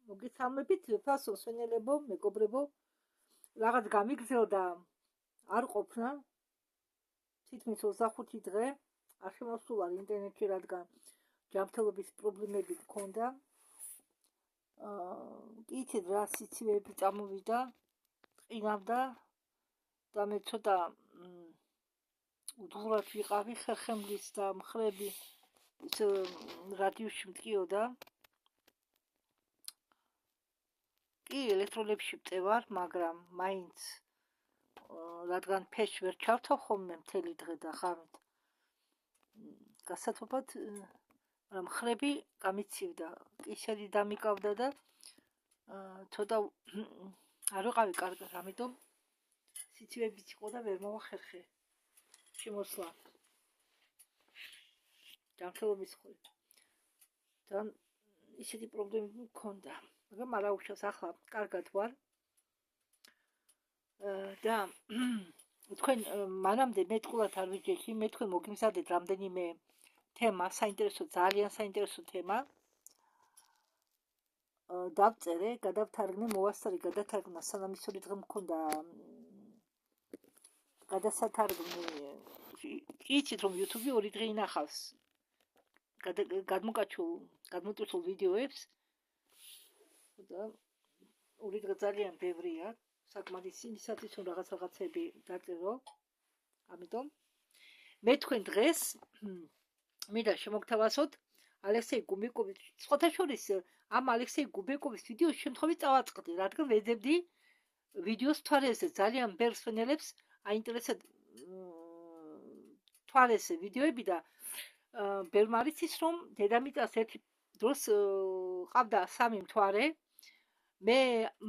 მოგესალმებით, ფასო სვენელებო, მეგობრებო, რაღაც გამიგზელდა არ ყოფნა. თითქმის 25 დღე არ შემოსულა ინტერნეტში, რადგან ჯანმრთელობის პრობლემები მქონდა. იცით რა სიცივეები წამოვიდა, ყინავდა და მე ცოტა უდღურად ვიყავი, ხერხემლის და მხრები რადიოში მტკიოდა. კი, ელექტროლებში ვწევარ, მაგრამ მაინც რადგან ფეშ ვერ ჩავთავ ხოლმე მთელი დღე და ღამით. გასათოფად მხრები გამიცივდა, კისერი დამიკავდა და ცოტა არ ვიყავი კარგად, ამიტომ სიცივეებიც იყო და ვერ მოვახერხე შემოსვლა. ჯანმრთელობის მხრივ. და ისეთი პრობლემები მქონდა. მაგრამ არა უშავს, ახლა კარგად ვარ. და თქვენ მანამდე მეტყულად არ ვიჯექი, მე თქვენ მოგიმზადეთ რამდენიმე თემა, საინტერესო, ძალიან საინტერესო თემა. დავწერე, გადავთარგმნე, მოვასწარე გადათარგმნა, სანამ ისორი დღე მქონდა გადასათარგმნი. იცით რომ YouTube-ი 2 დღე ინახავს გადმოტვირთულ ვიდეოებს და 2 დღე ძალიან ბევრია, საკმარისი იმისათვის რომ რაღაცები დაწერო. ამიტომ მე თქვენ დღეს მინდა შემოგთავაზოთ ალექსეი გუბიკოვის, სხვათა შორის ამ ალექსეი გუბიკოვის ვიდეოს შემთხვევით წავაწყდი, რადგან ვეძებდი ვიდეოს თვალებზე ძალიან ბევრ სვენელებს აინტერესებს თვალებზე ვიდეოები და ბევრმა არის ის რომ დედამიწას ერთი დროს ყავდა 3 მთვარე. მე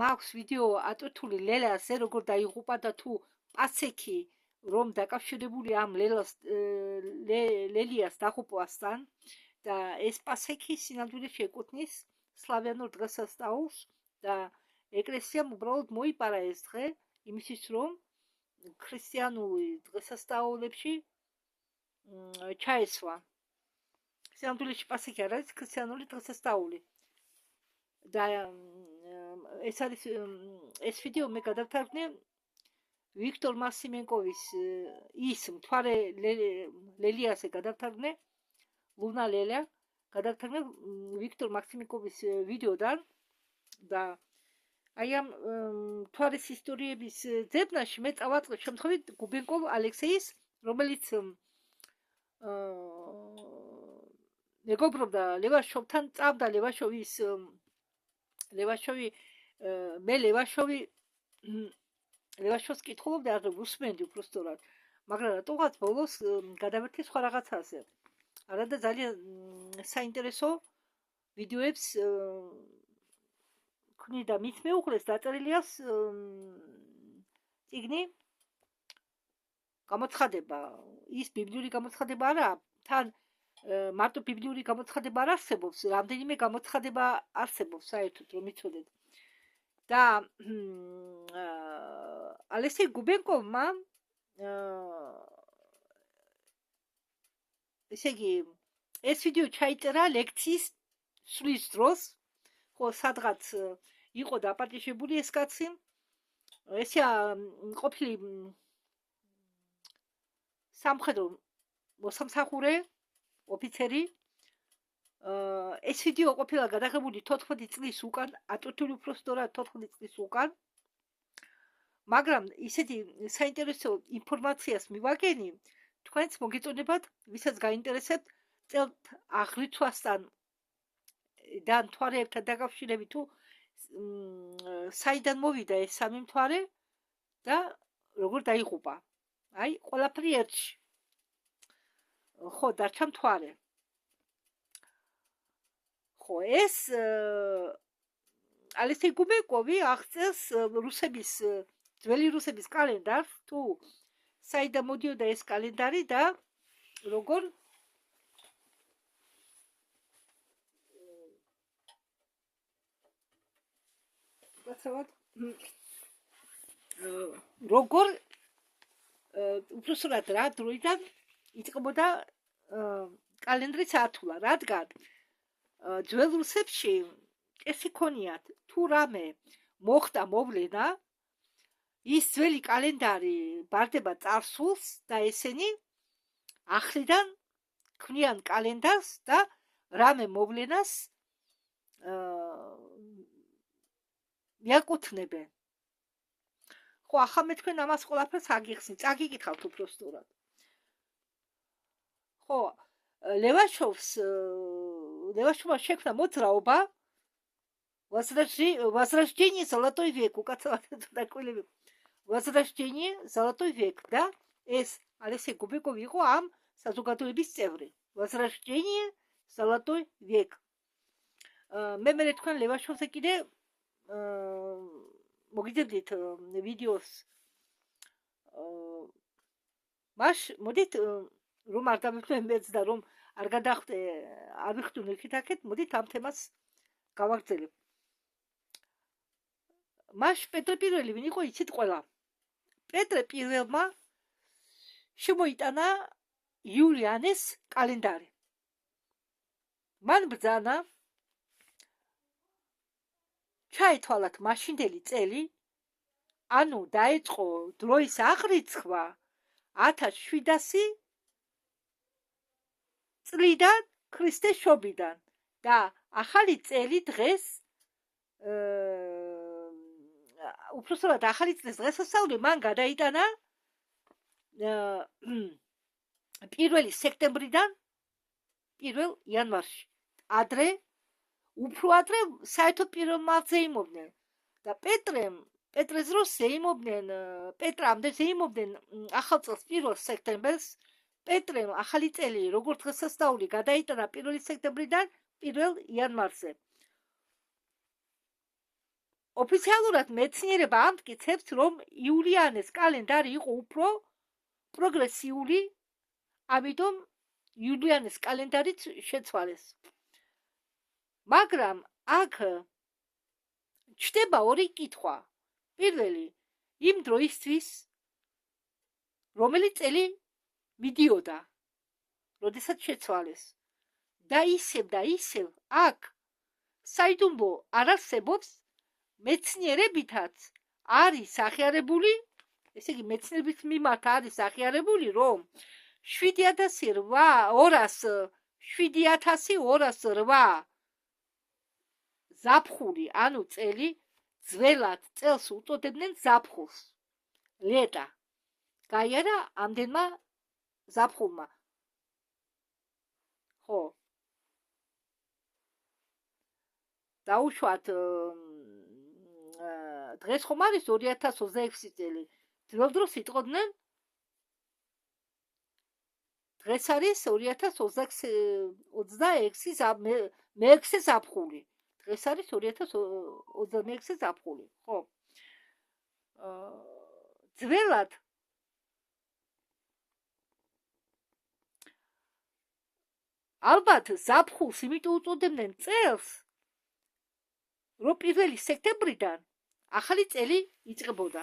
მაქვს ვიდეო ატვირთული ლელაზე, როგორ დაიღუპა და თუ პასექი რომ დაკავშირებული ამ ლელიას დაღუპვასთან და ეს პასექი სინამდვილეში ეკუთვნის სლავიანურ დღესასწაულს და ეკლესიამ უბრალოდ მოიპარა ეს დღე იმისთვის რომ ქრისტიანული დღესასწაულებში ჩაესვა. სინამდვილეში პასექი არ არის ქრისტიანული დღესასწაული. და ეს ვიდეო მე გადავთარგმნე ვიქტორ მასიმენკოვის ის მთვარე ლელიაზე გადავთარგმნე, ლუნა ლელია გადავთარგმნე ვიქტორ მასიმენკოვის ვიდეოდან და აი ამ მთვარის ისტორიების ძებნაში მე წავაწყდი შემთხვევით გუბენკოვ ალექსეის, რომელიც მეგობრობდა ლევაშოვთან, წავდა მე ლევაშოვს კითხულობდი, არ ვუსმენდი უბრალოდ, მაგრამ რატოღაც ბოლოს გადავერთე სხვა რაღაცაზე. არა და ძალიან საინტერესო ვიდეოებს ქმნიდა. მის მეუღლეს დაწერილია წიგნი გამოცხადება, ის ბიბლიური გამოცხადება არა, თან მარტო ბიბლიური გამოცხადება არ არსებობს, რამდენიმე გამოცხადება არსებობს საერთოდ რომ იცოდეთ. და ალექსეი გუბენკოვმა ესე იგი ეს ვიდეო ჩაიწერა ლექციის სვლის დროს, ხო სადღაც იყო დაპატიჟებული ეს კაცი. ესია ყოფილი სამხედრო მოსამსახურე ოფიცერი. ეს ვიდეო ყოფილა გადაღებული 14 წლის უკან, ატვირთული უბრალოდ 14 წლის უკან. მაგრამ ისეთი საინტერესო ინფორმაციას მივაგენი, თქვენც მოგეწონებათ, ვისაც გაინტერესებთ, წელთ აღრიცხვასთან და მთვარეებთან დაკავშირებით თუ საიდან მოვიდა ეს 3 მთვარე და როგორ დაიღუპა. აი, ყველაფერი ერთში. ხო, დარჩა მთვარე. ხო, ეს ალექსეი გუბენკოვი აღწერს ძველი რუსების კალენდარს, თუ საიდან მოდიოდა ეს კალენდარი და როგორ უბრალოდ რა დროიდან იწყებოდა კალენდრის ართულა, რადგან ძველ რუსებში წესი ქონიათ თუ რამე მოხდა მოვლენა ის ძველი კალენდარი ბარდება წარსულს და ესენი ახლიდან ქმნიან კალენდარს და რამე მოვლენას მიაკუთვნებენ. ხო, ახლა მე თქვენ ამას ყველაფერს აგიხსნით, წაგიკითხავთ უფრო სწორად. ხო, ლევაშოვმა შექმნა მოძრაობა Возрождение Золотой век, Возрождение Золотой век, და ეს ალექსი გუბიკოვი იყო ამ საზოგადოების წევრი. Возрождение Золотой век. მე თქვენ ლევაშოვზე კიდე მოგიძებდით ვიდეოს. მოდით რომ არ დამიფრენ მეც და რომ არ გადახტე არ ვიხდუნ იქით-აქეთ, მოდით ამ თემას გავაგრძელებ. მას პეტრე პირველი ვინ იყო იცით ყველა. პეტრე პირველმა შემოიტანა იულიანეს კალენდარი. მან ბრძანა ჩაითვალათ მაშინდელი წელი, ანუ დაიწყო დროის აღრიცხვა 1700 წლიდან ქრისტეს შობიდან და ახალი წელი დღეს უბრალოდ ახალი წლის დღესასწაული მან გადაიტანა 1 სექტემბრიდან 1 იანვარში. უფრო ადრე საერთოდ 1 მარტზე იმობდნენ და პეტრეს დროს ზეიმობდნენ პეტრამდე ზეიმობდნენ ახალ წელს 1 სექტემბერს. პეტრემ ახალი წელი როგორც დღესასწაული გადაიტანა 1 სექტემბრიდან 1 იანვარზე. ოფიციალურად მეცნიერება ამტკიცებს, რომ იულიანეს კალენდარი იყო უფრო პროგრესიული, ამიტომ იულიანეს კალენდარიც შეცვალეს. მაგრამ აქ ჩდება ორი კითხვა. პირველი, იმ დროისთვის, რომელი წელი მიდიოდა, როდესაც შეცვალეს. და ისევ აქ საიდუმლო არ არსებობს, მეცნიერებითაც არის აღიარებული, ესე იგი მეცნიერების მიმართ არის აღიარებული, რომ 7208 ზაფხული, ანუ წელი, ძველად წელს უწოდებდნენ ზაფხულს. ლეტა. გაიარა ამდენმა ზაფხულმა. ხო. დაუშვათ დღეს ხომ არის 2026 წელი. ძველ დროს იტყოდნენ დღეს არის 2026 ზაფხული. დღეს არის 2026 ზაფხული, ხო? ძველად ალბათ ზაფხულს იმიტომ უწოდებდნენ წელს, რომ 1 სექტემბრიდან ახალი წელი იწყებოდა.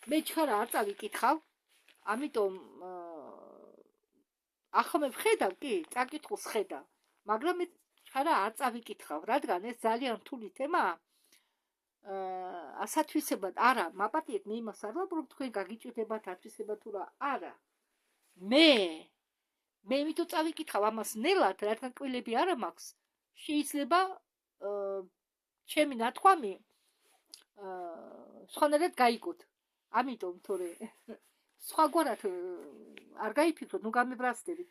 მე ჩქარა არ წავიკითხავ, ამიტომ ახლა მე ვხედავ, კი, წაკითხულს ხედავ, მაგრამ მე ჩქარა არ წავიკითხავ, რადგან ეს ძალიან რთული თემაა. ასათვისებად არა, მაპატიეთ, მე იმას არ ვაპრობ, თქვენ გაგიჭირდებათ ათვისება თუ რა, არა. მე იმიტომ წავიკითხავ ამას ნელად, რადგან კვილები არა მაქვს, შეიძლება ჩემი ნათქვამი სხვანაირად გაიგოთ. ამიტომ თორე სხვაგვარად არ გაიფიქროთ, ნუ გამებრასდებით.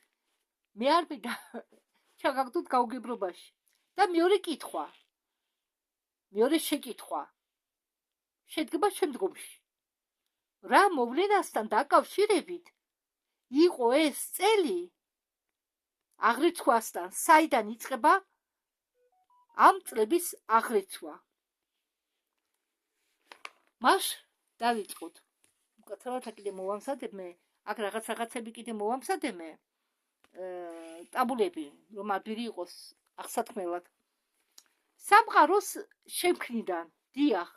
მე არ მინდა ჩაგაგდოთ გაუგებრობაში. და მეორე კითხვა. მეორე შეკითხვა. შედგება შემდგომში. რა მოვლენასთან დაკავშირებით იყო ეს წელი აღრიცხვასთან, საიდან იწყება ამ წლების აღრიცვა. მას დავიწყოთ. უკაცრავად კიდე მოვამზადებ მე, აქ რაღაცები კიდე მოვამზადებ მე. ტაბულები, რომ ადვილი იყოს აღსათქმელად. სამყაროს შექმნიდან, დიახ,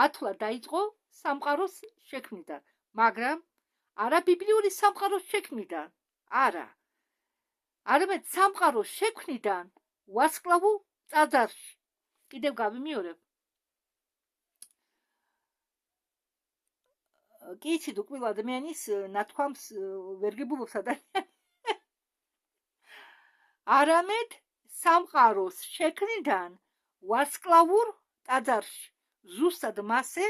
ათვლა დაიწყო სამყაროს შექმნიდან, მაგრამ არა ბიბლიური სამყაროს შექმნიდან, არა. არამედ სამყაროს შექმნიდან ვარსკვლავურ ტაძარში. კიდევ გავიმეორებ. კი იცით, ყველა ადამიანის ნათქვამს ვერ გებულობს ადამიანი. არამედ სამყაროს შექმნიდან ვარსკვლავურ ტაძარში. ზუსტად მასზე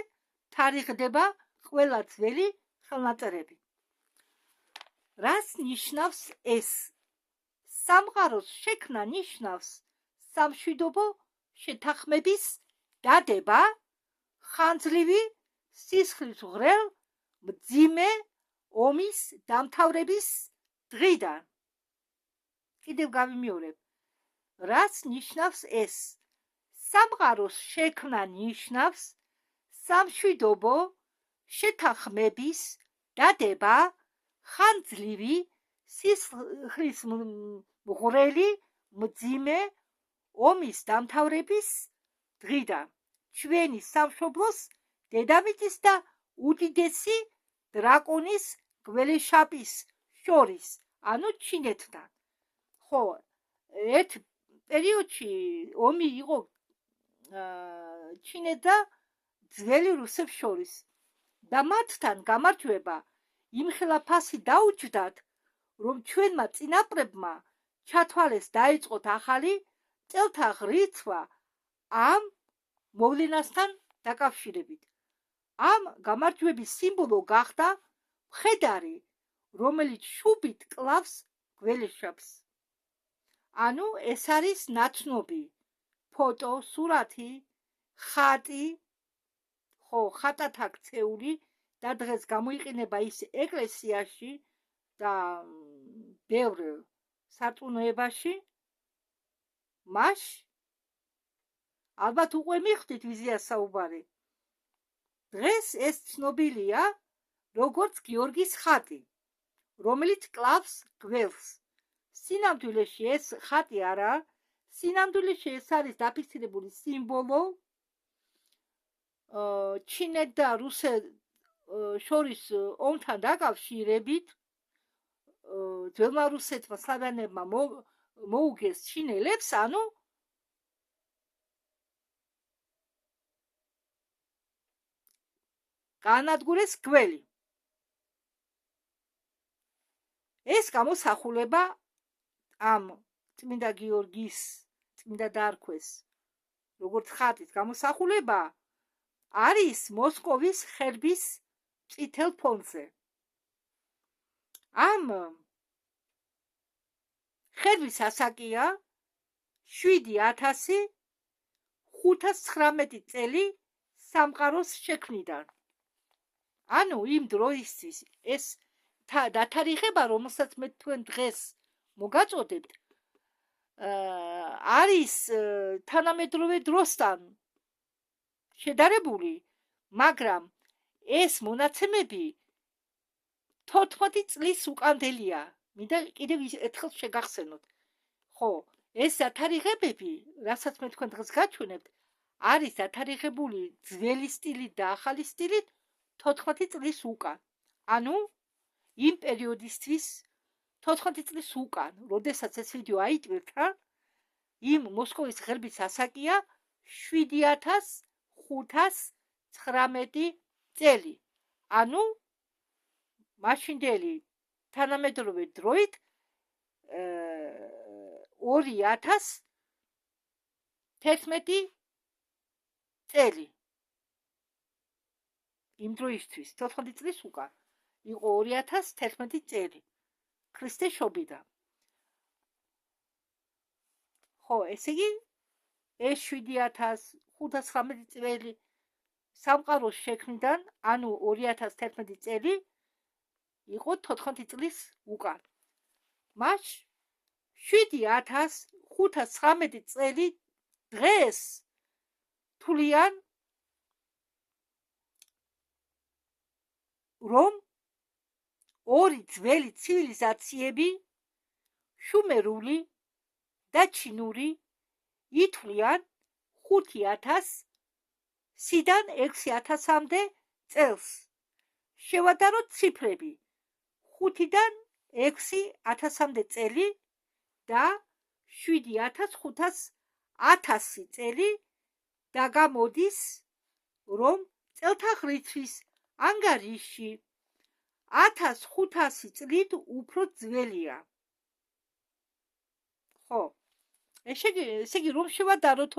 თარიღდება ყველა ძველი ხელნაწერები. რას ნიშნავს ეს? სამყაროს შექმნა ნიშნავს სამშვიდობო შეთანხმების დადება ხანძლივი სისხლის ღრელ მძიმე ომის დამთავრების დღიდან. კიდევ გავიმეორებ. რას ნიშნავს ეს? სამყაროს შექმნა ნიშნავს სამშვიდობო შეთანხმების დადება ხანძლივი სისხლის ღრელი მძიმე ომის დამთავრების დღიდან. ჩვენი სამშობლოს დედამიწის და უდიდესი დრაკონის გველეშაპის შორის, ანუ ჩინეთთან. ხო, ერთ პერიოდში ომი იყო ჩინეთ და ძველი რუსებს შორის და მათთან გამარჯვება იმხელა ფასი დაუჯდათ, რომ ჩვენმა წინაპრებმა ჩათვალეს დაიწყოთ ახალი წელთა ღრიცვა ამ მოვლენასთან დაკავშირებით. ამ გამარჯვების სიმბოლო გახდა მხედარი, რომელიც შუბით კლავს გველეშაპს. ანუ ეს არის ნაცნობი, ფოტო, სურათი, ხატი, ხო, ხატად აქცეული და დღეს გამოიყენება ის ეკლესიაში და ბევრ სარწმუნოებაში. მას ალბათ უკვე მიხვდით ვიზია საუბარი. დღეს ეს ცნობილია როგორც გიორგის ხატი, რომელიც კლავს გველს. სინამდვილეში ეს ხატი არა, სინამდვილეში ეს არის დაფიქსირებული სიმბოლო ჩინეთ და რუსეთს შორის ომთან დაკავშირებით. ძველმა რუსეთმა სლავიანებმა მოუგეს ჩინელებს, ანუ განადგურეს გველი. ეს გამოსახულება ამ წმინდა გიორგის, წმინდა დარქვეს, როგორც ხატის გამოსახულება არის მოსკოვის ხერბის წითელ ფონზე. ამ ხერბის ასაკია 7519 წელი სამყაროს შექმნიდან. ანუ იმ დროისთვის ეს დათარიღება, რომელსაც მე თქვენ დღეს მოგაწოდებთ, არის თანამედროვე დროსთან შედარებული, მაგრამ ეს მონაცემები 14 წლის უკანდელია. მინდა კიდევ ერთხელ შეგახსენოთ. ხო, ეს დათარიღებები, რასაც მე თქვენ დღეს გაჩვენებთ, არის დათარიღებული ძველი სტილით და ახალი სტილით 14 წლის უკან. ანუ იმ პერიოდისთვის 14 წლის უკან, როდესაც ეს ვიდეო აიტვირთა, იმ მოსკოვის ღერბის ასაკია 7519 წელი. ანუ მაშინდელი თანამედროვე დროით 2011 წელი. იმ დროისთვის 14 წლის უკან იყო 2011 წელი ქრისტეს შობიდან. ხო, ესე იგი ეს 7519 წელი სამყაროს შექმნიდან, ანუ 2011 წელი იყო 14 წლის უკან. მას 7519 წელი დღეს თვლიან, რომ ორი ძველი ცივილიზაციები, შუმერული და ჩინური, ითვლიან 5000-დან 6000-მდე წელს. შევადაროთ ციფრები: 5-დან 6000-მდე წელი და 7,500 წელი და გამოდის, რომ წელთაღრიცხვის ანგარიში 1500 წლით უფრო ძველია. ხო, ესე იგი რომ შევადაროთ,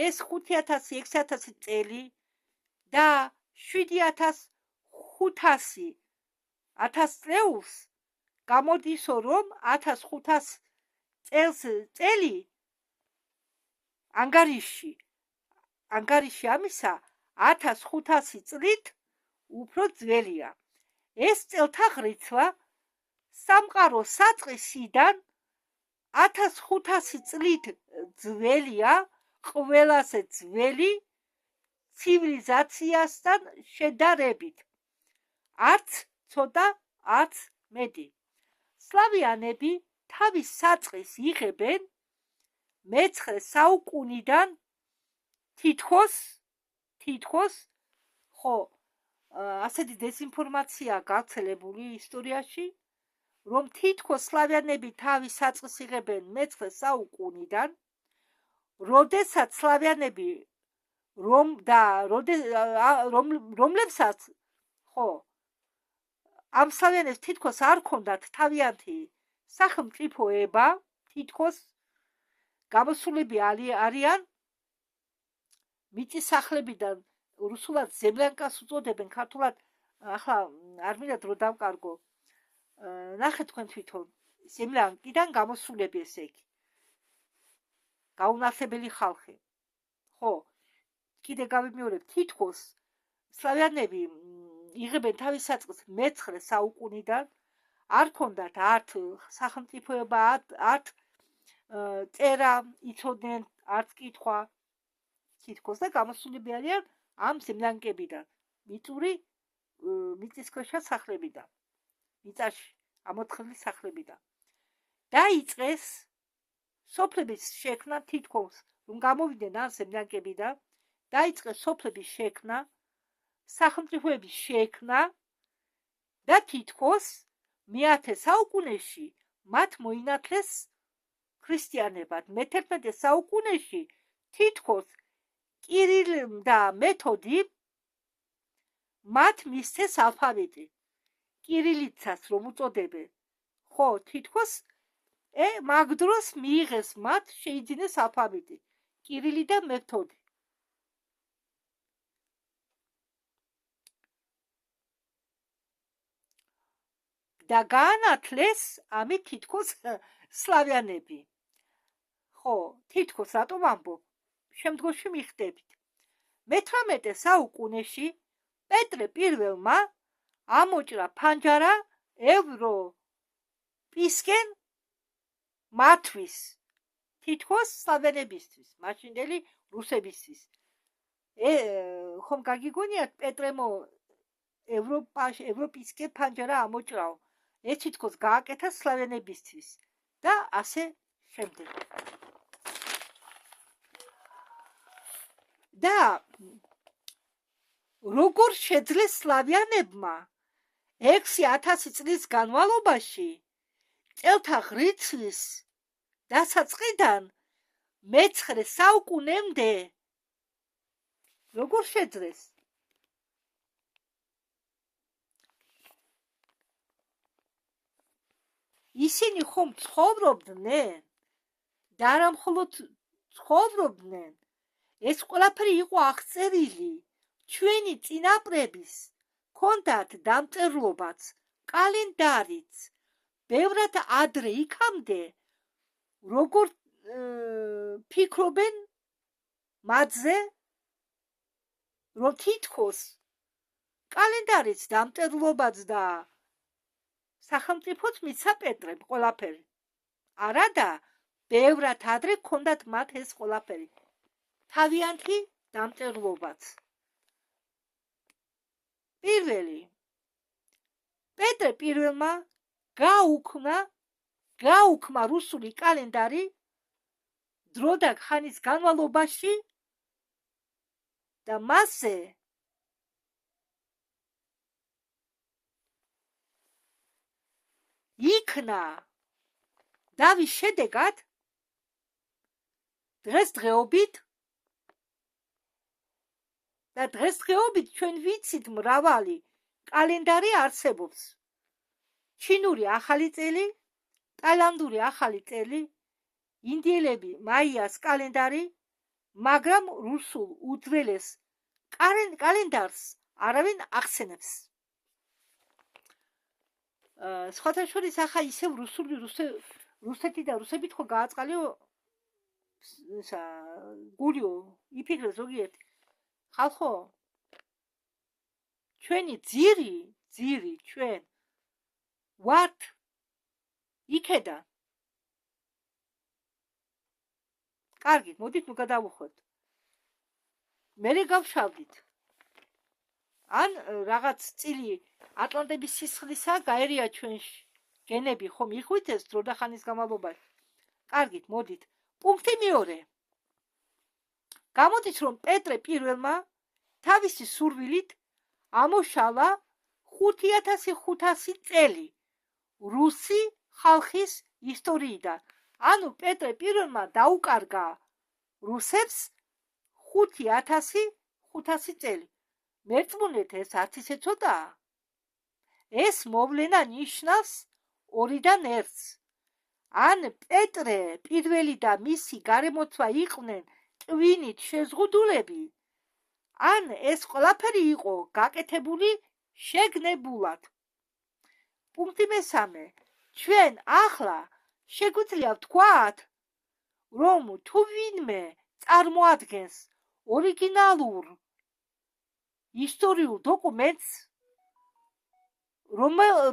ეს 5000-6000 წელი და 7500 წელს გამოდის, რომ 1500 წელი ანგარიში ამისა 1500 წლით უფრო ძველია. ეს წელთაღრიცხვა სამყაროს საწყისიდან 1500 წლით ძველია ყველაზე ძველი ცივილიზაციასთან შედარებით. არც ცოტა, არც მეტი. სლავიანები თავის საწყისს იღებენ მე-9 საუკუნიდან თითქოს ხო, ასეთი დეზინფორმაცია გავრცელებული ისტორიაში, რომ თითქოს სლავიანები თავის საწყისს იღებენ მე-9 საუკუნიდან, როდესაც სლავიანები რომლებსაც ხო ამ სლავიანებს თითქოს არ ჰქონდათ თავიანთი სახელმწიფოება, თითქოს გამოსულები არიან მიწისახლებიდან, რუსულად ზემლიანკას უწოდებენ, ქართულად ახლა არ მინდა დრო დავკარგო, ნახეთ თქვენ თვითონ, ზემლიანკიდან გამოსულები, ესე იგი გაუნათლებელი ხალხი. ხო, კიდე გავიმეორებ, თითქოს სლავიანები იღებენ თავის საწყისს მე-9 საუკუნიდან, არ ჰქონდათ არც სახელმწიფოება, არც წერა იცოდნენ, არც კითხვა, თითქოს და გამოსულები არიან ამ ზემლიანკებიდან, მიწური მიწისქვეშა სახლებიდან, მიწაში ამოთხრილი სახლებიდან. დაიწყეს სოფლების შექმნა, თითქოს რომ გამოვიდნენ ამ ზემლიანკებიდან, დაიწყეს სოფლების შექმნა, სახელმწიფოების შექმნა და თითქოს მე-10 საუკუნეში მათ მოინათლეს ქრისტიანებად. მე-11 საუკუნეში თითქოს კირილ და მეთოდი მათ მისცეს ალფავიტი. კირილიცას რომ უწოდებენ. ხო, თითქოს მაგ დროს მიიღეს მათ, შეიძინეს ალფავიტი. კირილი და მეთოდი. და გაანათლეს ამით თითქოს სლავიანები. ხო, თითქოს რატომ ამბობ? შემდგომში მიხდებით. მე-18 საუკუნეში პეტრე პირველმა ამოჭრა ფანჯარა ევროპისკენ მათვის, თითქოს სლავიანებისთვის, მაშინდელი რუსებისთვის. ხომ გაგიგონიათ, პეტრემო ევროპისკენ ფანჯარა ამოჭრაო, ეს თითქოს გააკეთა სლავიანებისთვის და ასე შემდეგ. და როგორ შეძლეს სლავიანებმა 6000 წლის განმავლობაში წელთაღრიცხვის დასაწყიდან მე-9 საუკუნემდე როგორ შეძლეს? ისინი ხომ ცხოვრობდნენ და არა მხოლოდ ცხოვრობდნენ, ეს ყველაფერი იყო აღწერილი, ჩვენი წინაპრების ჰქონდათ დამწერლობაც, კალენდარიც, ბევრად ადრე იქამდე, როგორ ფიქრობენ მათზე, რომ თითქოს კალენდარიც, დამწერლობაც და სახელმწიფოც მისცა პეტრემ ყველაფერი. არადა, ბევრად ადრე ჰქონდათ მათ ეს ყველაფერი. თავიანთი დამწერლობაც. პირველი, პეტრე პირველმა გაუქმა რუსული კალენდარი დრო და ხანის განმავლობაში და მასზე იქნა დავის შედეგად დღესდღეობით და დღესდღეობით ჩვენ ვიცით მრავალი კალენდარი არსებობს. ჩინური ახალი წელი, ტაილანდური ახალი წელი, ინდიელები მაიას კალენდარი, მაგრამ რუსულ უძველეს კალენდარს არავინ ახსენებს. სხვათა შორის ახლა ისევ რუსეთი და რუსებით ხო გააწყალიო გულიო იფიქრე ზოგიერთი ხალხო ჩვენი ძირი ჩვენ ვართ იქედან. კარგი, მოდით ნუ გადავუხვევთ. მერე გავშავდით. ან რაღაც წილი ატლანტების სისხლისა გაერია ჩვენში გენები ხომ იხვით ეს დრო და ხანის განმავლობაში. კარგით, მოდით. პუნქტი მეორე. გამოდის რომ პეტრე პირველმა თავისი სურვილით ამოშალა 5500 წელი რუსი ხალხის ისტორიიდან. ანუ პეტრე პირველმა დაუკარგა რუსებს 5500 წელი. მერწმუნეთ ეს არც ისე ცოტაა. ეს მოვლენა ნიშნავს 2-დან 1-ს. ან პეტრე პირველი და მისი გარემოცვა იყვნენ ტვინით შეზღუდულები, ან ეს ყველაფერი იყო გაკეთებული შეგნებულად. პუნქტი მესამე. ჩვენ ახლა შეგვიძლია ვთქვათ, რომ თუ ვინმე წარმოადგენს ორიგინალურ ისტორიულ დოკუმენტს,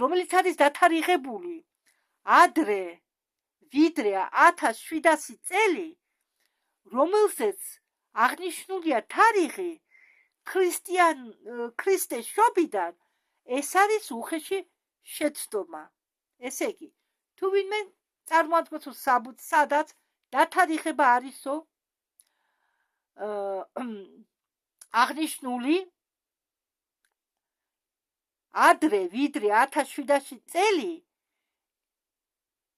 რომელიც არის დათარიღებული ადრე ვიდრე 1700 წელი, რომელზეც აღნიშნულია თარიღი ქრისტეს შობიდან, ეს არის უხეში შეცდომა. ესე იგი, თუ ვინმე წარმოადგენს სადაც დათარიღება არისო აღნიშნული ადრე ვიდრე 1700 წელი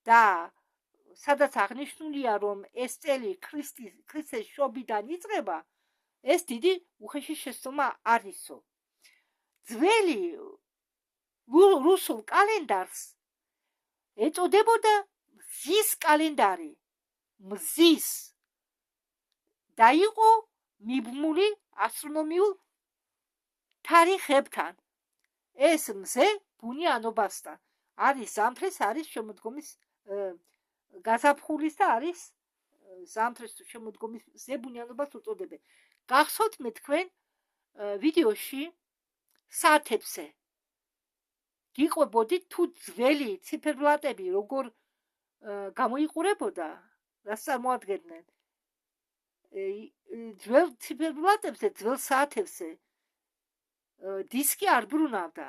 და სადაც აღნიშნულია რომ ეს წელი ქრისტეს შობიდან იწყება, ეს დიდი უხეში შეცდომა არისო. ძველი რუსულ კალენდარს ეწოდებოდა მზის კალენდარი. მზის და იყო მიბმული ასტრონომიულ თარიღებთან. ეს მზე ბუნიანობასთან არის ზამთრის, არის შემოდგომის გაზაფხულის და არის ზამთრის შემოდგომის მზე ბუნიანობას უწოდებენ. გახსოვთ მე თქვენ ვიდეოში საათებზე გიყვებოდით თუ ძველი ციფერბლატები როგორ გამოიყურებოდა, რას წარმოადგენდნენ. ძველ ციფერბლატებზე, ძველ საათებზე დისკი არ ბრუნავდა.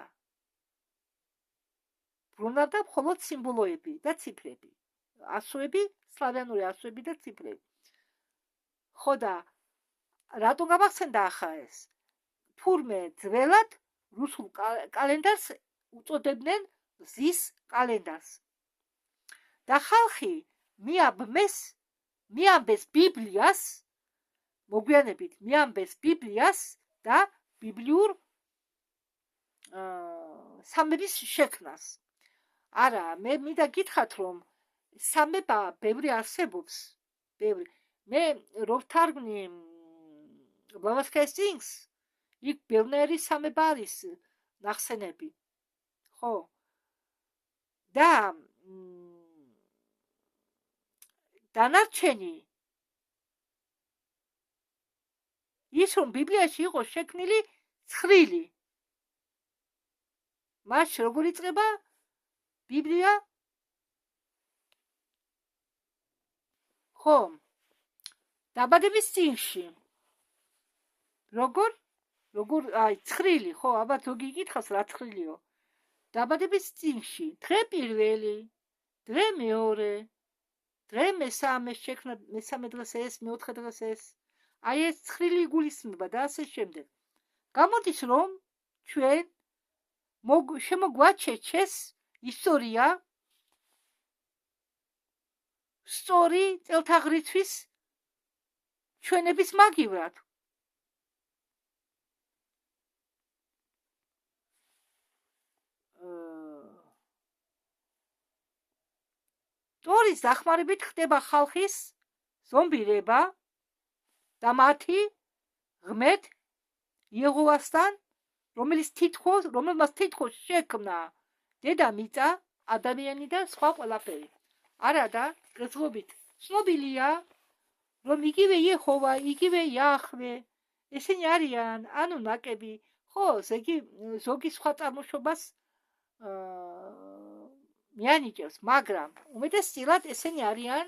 ბრუნავდა მხოლოდ სიმბოლოები და ციფრები. ასოები, სლავიანური ასოები და ციფრები. ხო და რატო გამახსენდა ახლა ეს? თურმე ძველად რუსულ კალენდარს უწოდებდნენ მზის კალენდარს. და ხალხი მიამბეს ბიბლიას, მოგვიანებით მიამბეს ბიბლიას და ბიბლიურ სამების შექმნას. არა, მე მინდა გითხრათ, რომ სამება ბევრი არსებობს. მე რო ვთარგმნი Blavatsky Things, იქ ბევრი სამება არის ნახსენები. ხო. და დანარჩენი ის რომ ბიბლიაში იყო შექმნილი ცხრილი. მას როგორ იწყება ბიბლია? ხო, დაბადების წინში. როგორ აი ცხრილი, ხო, აბა ზოგი იკითხავს რა ცხრილიო. დაბადების წინში, დღე პირველი, დღე მეორე, დღე მესამე შექმნა, მესამე დღეს ეს, მეოთხე დღეს ეს. აი ეს ცხრილი იგულისხმება და ასე შემდეგ. გამოდის რომ ჩვენ შემოგვაჩერჩეს ისტორია სწორი წელთაღრიცხვის ჩვენების მაგივრად. ტორის დახმარებით ხდება ხალხის ზომბირება და მათი ღმერთ იეჰოვასთან, რომელმაც თითქოს შექმნა დედამიწა, ადამიანი და სხვა ყველაფერი. არა და გრძნობით ცნობილია, რომ იგივე იეჰოვა, იგივე იახვე, ესენი არიან, ანუ ნაკები, ხო, ზოგი სხვა წარმოშობას მიანიჭებს, მაგრამ უმეტესწილად ესენი არიან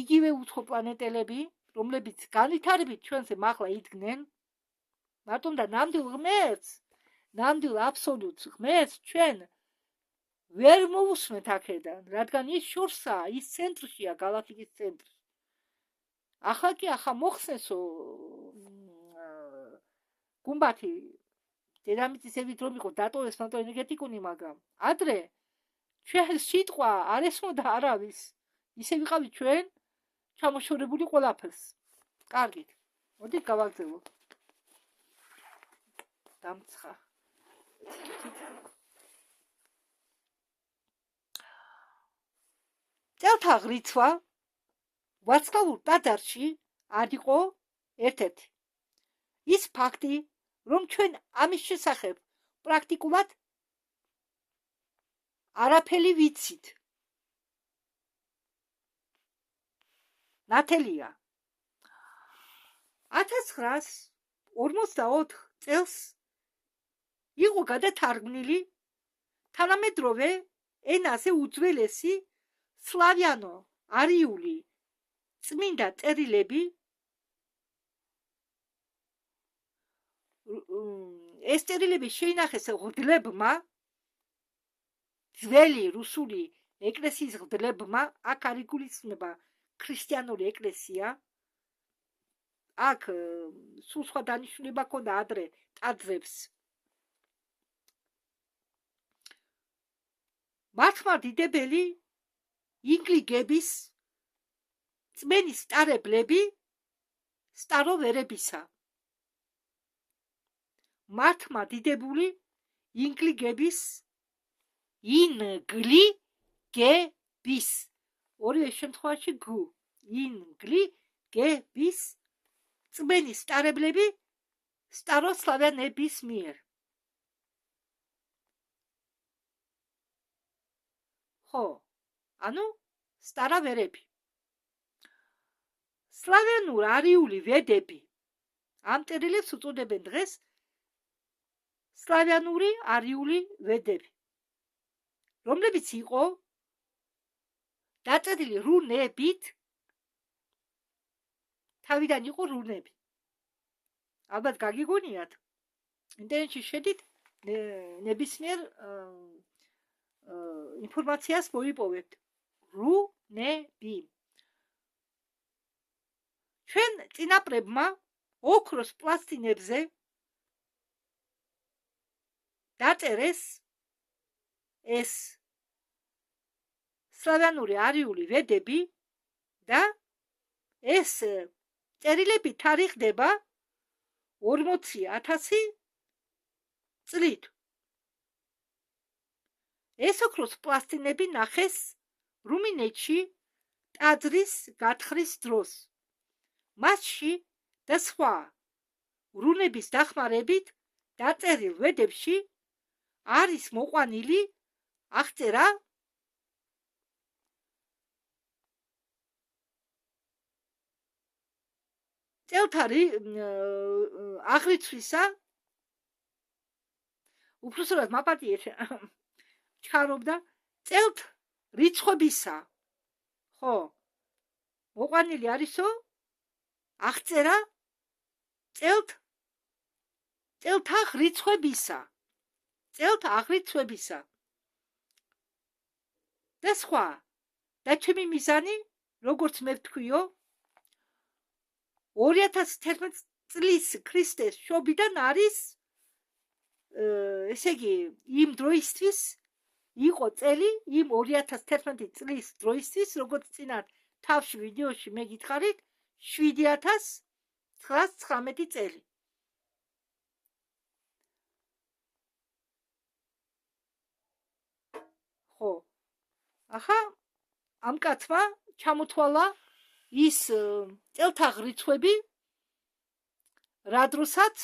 იგივე უცხო პლანეტელები, რომლებიც განვითარებით ჩვენზე მაღლა იდგნენ, მარტომ და ნამდვილ ღმერთს, ნამდვილ აბსოლუტს ღმერთს ჩვენ ვერ მოვუსმენთ აქედან, რადგან ის შორსაა, ის ცენტრშია, გალაქტიკის ცენტრში. ახლა კი მოხსნესო გუმბათი დედამიწისებით რომ იყო დატოვეს მარტო ენერგეტიკული, მაგრამ ადრე ჩვენ სიტყვა არ ესმოდა არავის. ისე ვიყავით ჩვენ ჩამოშორებული ყველაფერს. კარგით. მოდით გავაგრძელოთ. დამცხა. წელთა ღრიცვა ვარსკვლავურ ტაძარში არ იყო ერთ-ერთი. ის ფაქტი, რომ ჩვენ ამის შესახებ პრაქტიკულად არაფერი ვიცით. ნათელია 1944 წელს იყო გადათარგმნილი თანამედროვე ენაზე უძველესი სლავიანო არიული წმინდა წერილები. ეს წერილები შეინახეს ღრდლებმა, ძველი რუსული ეკლესიის ღრდლებმა, აქ არ იგულისხმება ქრისტიანული ეკლესია, აქ სულ სხვა დანიშნულება ჰქონდა ადრე ტაძრებს. მართლმა დიდებელი ინგლიგების წმენის სტარებლები სტაროვერებისა. მართლმა დიდებული ინგლიგების ორივე შემთხვევაში გ ინგლიგების წმენის სტარებლები სტაროსლავიანების მიერ. ხო, ანუ სტარავერები. სლავიანურ არიული ვედები ამ წერილებს უწოდებენ დღეს სლავიანური არიული ვედები, რომლებიც იყო დაწერილი რუნებით, თავიდან იყო რუნები. ალბათ გაგიგონიათ, ინტერნეტში შედით, ნებისმიერ ინფორმაციას მოიპოვებთ. რუნები. ჩვენ წინაპრებმა ოქროს პლასტინებზე დაწერეს ეს სლავიანური არიული ვედები და ეს წერილები თარიღდება 40,000 წლით. ეს ოქროს პლასტინები ნახეს რუმინეთში ტაძრის გათხრის დროს. მასში და სხვა რუნების დახმარებით დაწერილ ვედებში არის მოყვანილი აღწერა წელთა აღრიცხვისა, უბრალოდ მაპატიეთ ჩქარობდა წელთ რიცხვებისა. ხო, მოყვანილი არისო აღწერა წელთა აღრიცხვებისა და სხვა. და ჩემი მიზანი, როგორც მე ვთქვიო, 2011 წლის ქრისტეს შობიდან არის, ესე იგი, იმ დროისთვის იყო წელი, იმ 2011 წლის დროისთვის, როგორც წინათ თავში ვიდეოში მე გითხარით, 7919 წელი. ხო, ახლა ამ კაცმა ჩამოთვალა ის წელთაღრიცხვები, რა დროსაც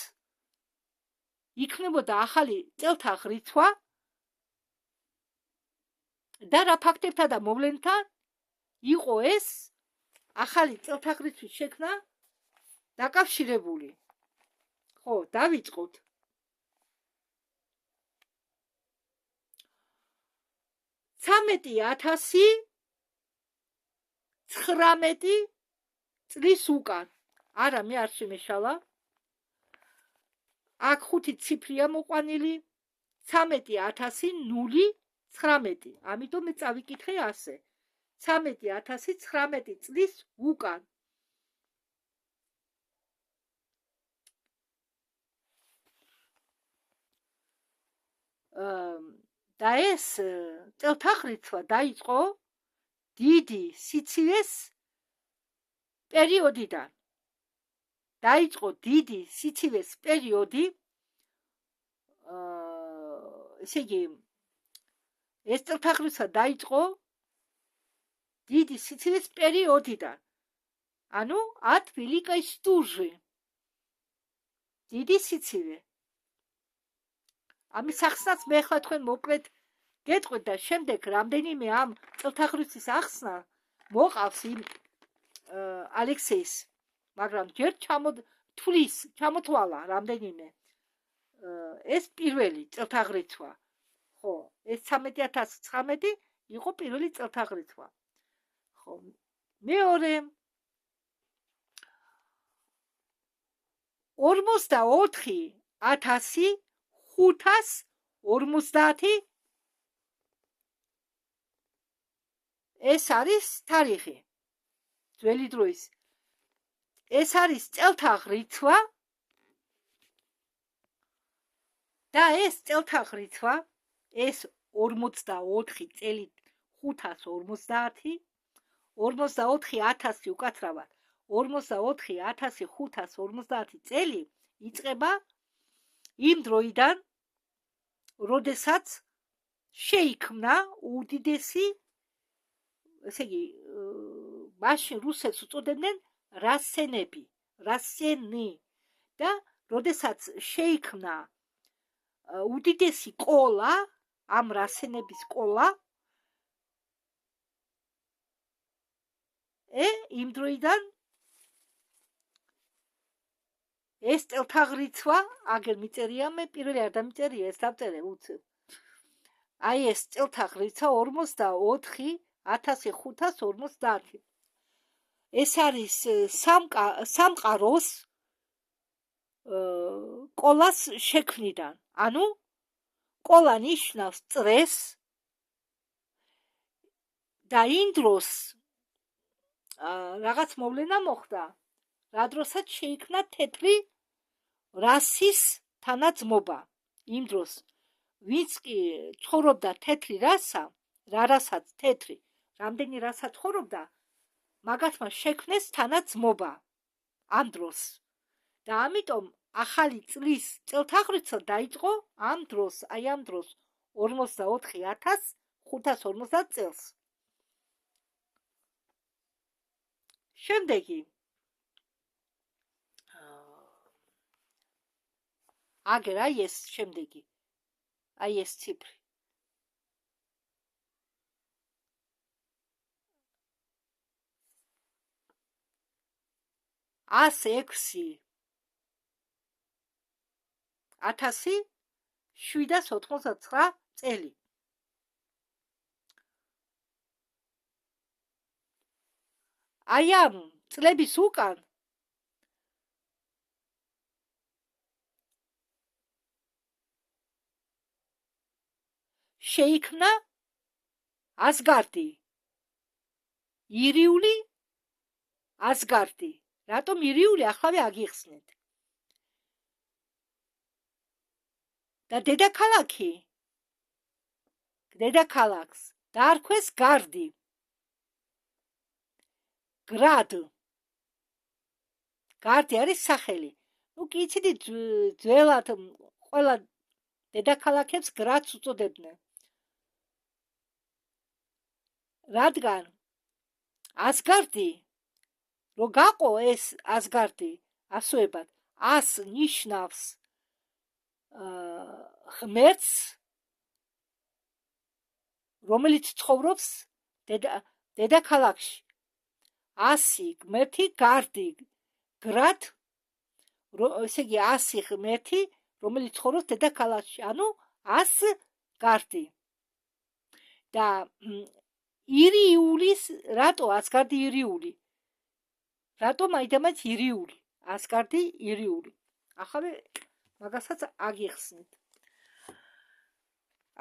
იქნებოდა ახალი წელთაღრიცვა და რა ფაქტებთან და მოვლენებთან იყო ეს ახალი წელთაღრიცხვის შექმნა დაკავშირებული. ხო, დავიწყოთ. $13,019 წლის უკან. არა, მე არ შემეშალა. აქ 5 ციფრია მოყვანილი. 13,019. ამიტომ მე წავიკითხე ასე. 13,019 წლის უკან. და ეს წელთაღრიცვა დაიწყო დიდი სიცივეს პერიოდიდან. დაიწყო დიდი სიცივეს პერიოდი, ესე იგი, ეს წელთაღრიცვა დაიწყო დიდი სიცივეს პერიოდიდან. ანუ от великой стужи. დიდი სიცივე. ამის ახსნაც მე ახლა თქვენ მოკლედ გეტყვით და შემდეგ რამდენიმე ამ წელთაღრიცხვის ახსნა მოყავს იმ ალექსეის, მაგრამ ჯერ ჩამოთვალა რამდენიმე ეს პირველი წელთაღრიცხვა. ხო, ეს 13,019 იყო პირველი წელთაღრიცხვა. ხო, მეორე 44,550 ეს არის თარიღი ძველი დროის. ეს არის წელთაღრიცხვა და ეს წელთაღრიცხვა, ეს 44 წელი 550, 44,000 უკაცრავად 44,550 წელი იწყება იმ დროიდან, როდესაც შეიქმნა უდიდესი, ესე იგი, მაშინ რუსეთს უწოდებდნენ რასენები, რასენი და როდესაც შეიქმნა უდიდესი ყოლა, ამ რასენების ყოლა, იმ დროიდან ეს წელთაღრიცხვა, აგერ მიწერია, მე პირველი არ დამიწერია, ეს დავწერე უცებ. აი ეს წელთაღრიცხვა 44,550. ეს არის სამყაროს ყოლას შექმნიდან. ანუ ყოლა ნიშნავს წრეს და იმ დროს რაღაც მოვლენა მოხდა, რა დროსაც შეიქმნა თეთრი რასის თანაძმობა. იმ დროს ვინც კი ცხოვრობდა თეთრი რასა, რასაც თეთრი, რამდენი რასა ცხოვრობდა, მაგათმა შექმნეს თანაძმობა ამ დროს. და ამიტომ ახალი წლის წელთაღრიცხვა დაიწყო ამ დროს, აი ამ დროს 44,550 წელს. შემდეგი აგერ აი ეს შემდეგი, აი ეს ციფრი. ას 6,799 წელი. აი ამ წლების უკან შეიქმნა ასგარდი, ირიული ასგარდი. რატომ ირიული, ახლა აგიხსნით. და დედაქალაქს დაარქვეს გარდი, გრად. გარდი არის სახელი. ნუ კი იციდი ძველად ყველა დედაქალაქებს გრადს უწოდებდნენ. რადგან ასგარდი რო გაყო ეს ასგარდი ასოებად 100 ნიშნავს ღმერთს რომელიც ცხოვრობს დედაქალაქში 100 ღმერთი გარდი გრად ესე იგი 100 ღმერთი რომელიც ცხოვრობს დედაქალაქში ანუ 100 გარდი და ირიულის რატო ასგარდი ირიული რატო მაინდამაც ირიული ასგარდი ირიული ახლა მაგასაც აგიხსნით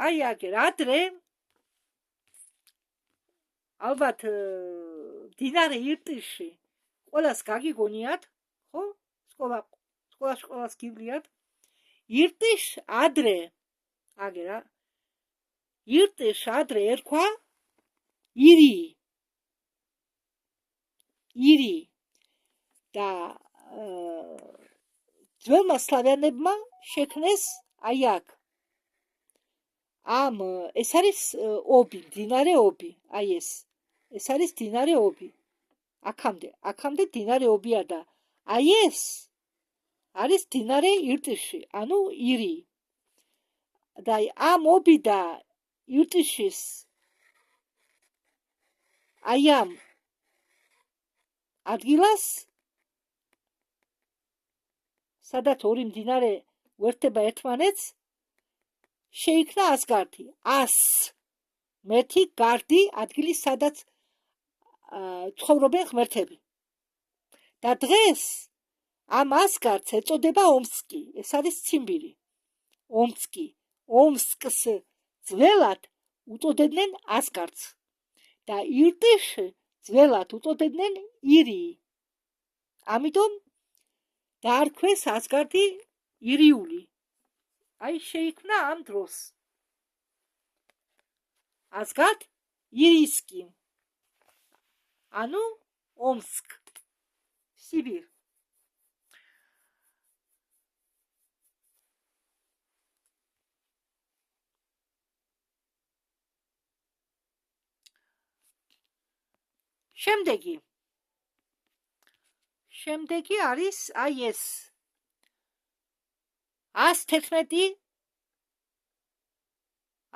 აი აგერ ადრე ალბათ დინარე ირტიში ყველას გაგიგონიათ ხო სკოლას გივლიათ ირტიშ ადრე აგერა ირტიშ ადრე ერქვა ირი და ძველმა სლავიანებმა შექმნეს აი აქ ამ ეს არის ობი დინარე ობი აი ეს არის დინარე ობი აქამდე დინარე ობია და აი ეს არის დინარე ირტიში ანუ ირი და ამ ობი და ირტიშის აი ამ ადგილას სადაც ორი მდინარე უერთდება ერთმანეთს შეიქმნა ასგარდი 100 მეტი გარდი ადგილი სადაც ცხოვრობენ ღმერთები და დღეს ამ ასგარდს ეწოდება ომსკი ეს არის ციმბირი ომსკს ძველად უწოდებდნენ ასგარდს და ირტიშ ძველად უწოდებდნენ ირი ამიტომ დაარქვეს ასგარდი ირიული აი შეიქმნა ამ დროს ასგარდ ირისკი ანუ ომსკ სიბირ შემდეგი არის აი ეს 111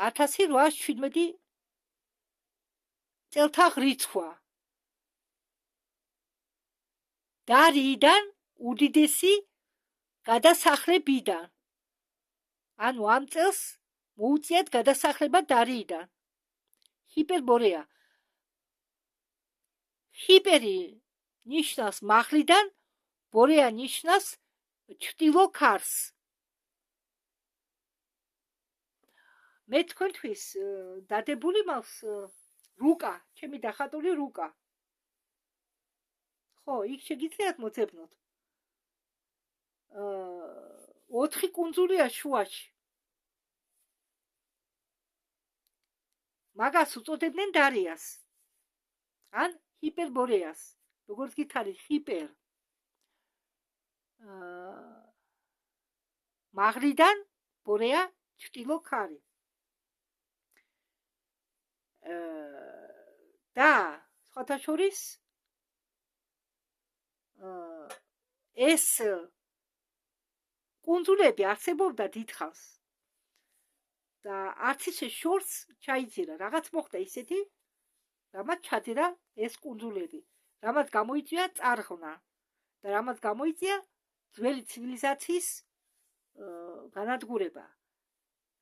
1817 წელთაღ რიცხვა დარიიდან უდიდესი გადასახლებიდან ანუ ამ წელს მოუწიათ გადასახლება დარიიდან ჰიპერბორეა ჰიპერი ნიშნავს მაღლიდან ბორეა ნიშნავს ჩრდილო ქარს მე თქვენთვის დადებული მაქვს რუკა ჩემი დახატული რუკა ხო იქ შეგიძლიათ მოძებნოთ 4 კუნძულია შუაში მაგას უწოდებდნენ დარიას ან ჰიპერბორეას როგორც გითხარით ჰიპერ მაღლიდან ბორეა ჩრდილო ქარი და სხვათა შორის ეს კუნძულები არსებობდა დიდხანს და არც ისე შორს ჩაიძირა რაღაც მოხდა ისეთი რამაც ჩაძირა ეს კუნძულები რამაც გამოიწვია წარღვნა და რამაც გამოიწვია ძველი ცივილიზაციის განადგურება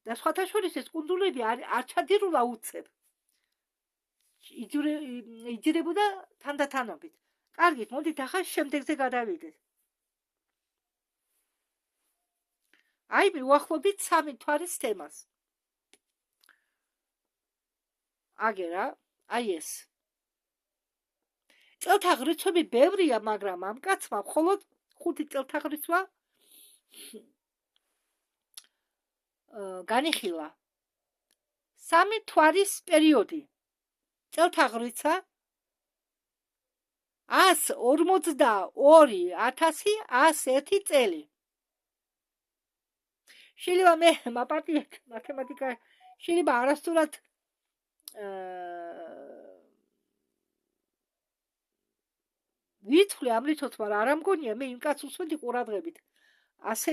და სხვათა შორის ეს კუნძულები არ ჩაძირულა უცებ იძირებოდა თანდათანობით კარგით მოდით ახლა შემდეგზე გადავიდეთ აი მივახლოვდით 3 თვარის თემას აგერა აი ეს წელთაღრიცხვები ბევრია მაგრამ ამ კაცმა მხოლოდ 5 წელთაღრიცხვა განიხილა 3 თვარის პერიოდი წელთაღრიცხვა 142.101 წელი. შეიძლება მე მაპატიეთ მათემატიკა შეიძლება არასდროს ვიცხლი ამრიცოთ, მაგრამ არ ამგონია მე იმ კაცს უსვედი ყურადღებით. ასე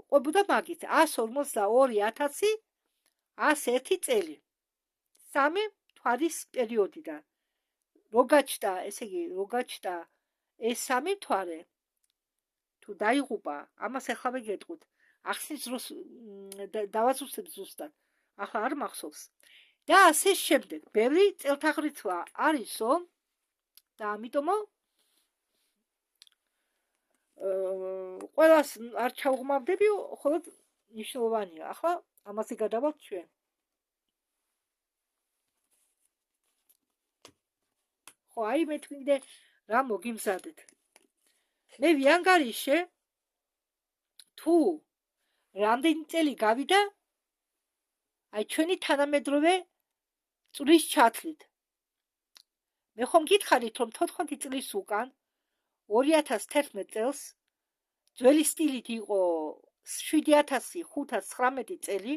ყვებოდა მაგით 142.101 წელი. 3 თვარის პერიოდიდან. როგაჩნდა, ესე იგი, როგაჩნდა ეს 3 თვარე თუ დაიღუპა, ამას ახლა ვეგეთყოთ. ახსნის დროს დავაზუსტებ ზუსტად. ახლა არ მახსოვს. და ასე შემდეგ. ბევრი წელთაღრიცხვა არისო და ამიტომ ყველას არ ჩავღმავდები, ხოლოდ ნიშნულოვანია. ახლა ამაზე გადავალთ ჩვენ. ხო, აი მე თქვენდე რა მოგიმზადეთ. მე ვიანგარიშე თუ რამდენი წელი გავიდა აი ჩვენი თანამედროვე წრის ჩათვლით. მე ხომ გითხარით რომ 14 წლის უკან 2011 წელს ძველი სტილით იყო 7519 წელი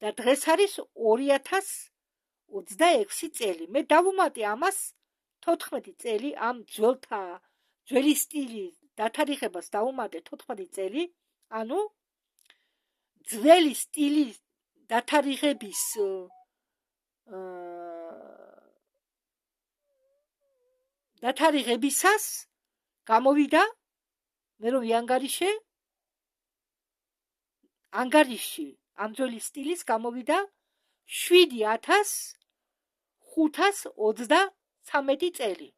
და დღეს არის 2026 წელი. მე დავუმატე ამას 14 წელი ამ ძველი სტილის დათარიღებას დავუმატე 14 წელი, ანუ ძველი სტილის დათარიღების დათარიღებისას გამოვიდა მე რომ ვიანგარიშე ანგარიში ამ ძველი სტილის გამოვიდა 7523 წელი.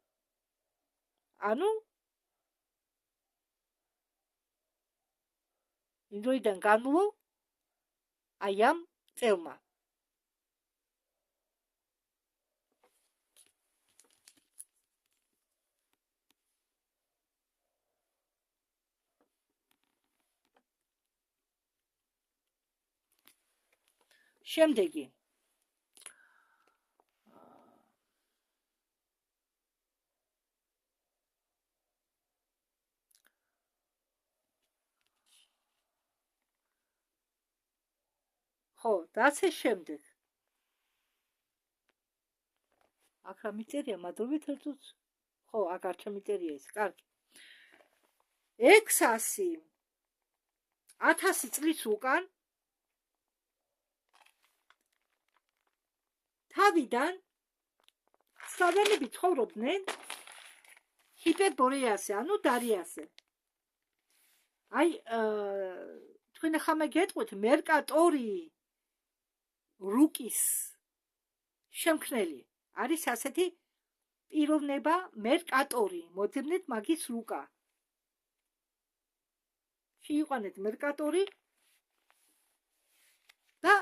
ანუ იმდროიდან განვლო აი ამ წელმა. შემდეგი ხო, და ასე შემდეგ. აქ რა მიწერია, მადლობით ერთუց. ხო, აქ არ ჩამიწერია ეს, კარგი. 600.000 წლის უკან თავიდან სლავიანები ცხოვრობდნენ ჰიპერბორეაზე, ანუ დარიაზე. აი, თქვენ ახლა მე გეტყვით მერკატორი რუკის შემქმნელი არის ასეთი პიროვნება მერკატორი, მოძებნეთ მაგის რუკა. შევიყვანეთ მერკატორი და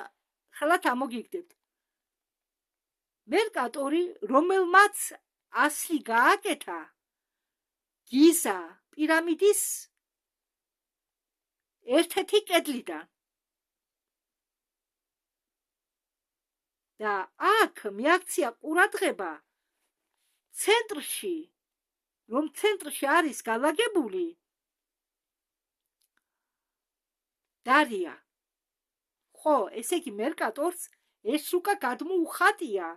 ხელათ ამოგიგდებთ. მერკატორი, რომელმაც ასლი გააკეთა გიზა პირამიდის ერთ-ერთი კედლიდან. და აქ მიაქცია ყურადღება ცენტრში, რომ ცენტრში არის განლაგებული დარია. ხო, ესე იგი მერკატორს ეს რუკა გადმოუხატია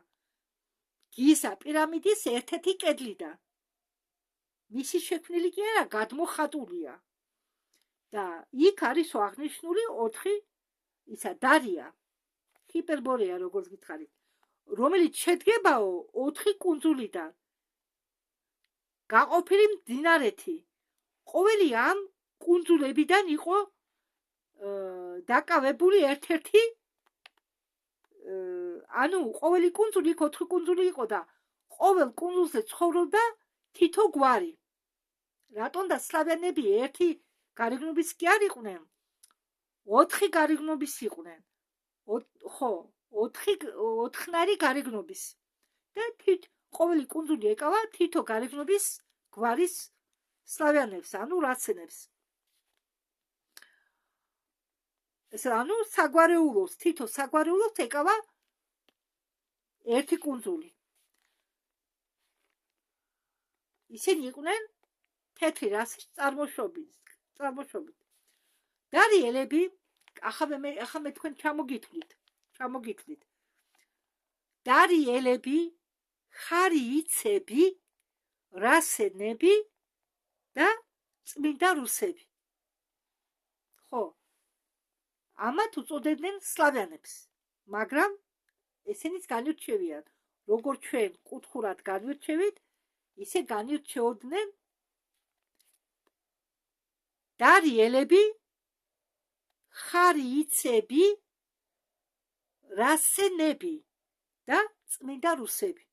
გიზა პირამიდის ერთ-ერთი კედლიდან. მისი შექმნილი კი არა, გადმოხატულია. და იქ არის აღნიშნული 4 ისა დარია. ჰიპერბორეა, როგორც გითხარით, რომელიც შედგებაო 4 კუნძულიდან. გაყოფილი მდინარეთი. ყოველი ამ კუნძულებიდან იყო დაკავებული ერთ-ერთი ანუ ყოველი კუნძული 4 კუნძული იყო და ყოველ კუნძულზე ცხოვრობდა თითო გვარი. რატომ და სლავიანები ერთი გარეგნობის კი არ იყვნენ? 4 გარეგნობის იყვნენ. ხო, 4 გარეგნობის. და ყოველი კუნძული ეკავა თითო გარეგნობის გვარის სლავიანებს, ანუ რაცენებს. ეს ანუ საგვარეულოს, თითო საგვარეულოს ეკავა ერთი კუნძული. ისინი იყვნენ თეთრი რასის წარმოშობით. დარიელები, ახლა მე თქვენ ჩამოგითვლით. დარიელები, ხარიიცები, რასენები და წმინდა რუსები. ხო, ამათ უწოდებდნენ სლავიანებს, მაგრამ ესენიც განირჩევიან, როგორც ჩვენ კუთხურად განვირჩევით, ისე განირჩეოდნენ დარიელები, ხარიიცები, რასენები და წმინდა რუსები.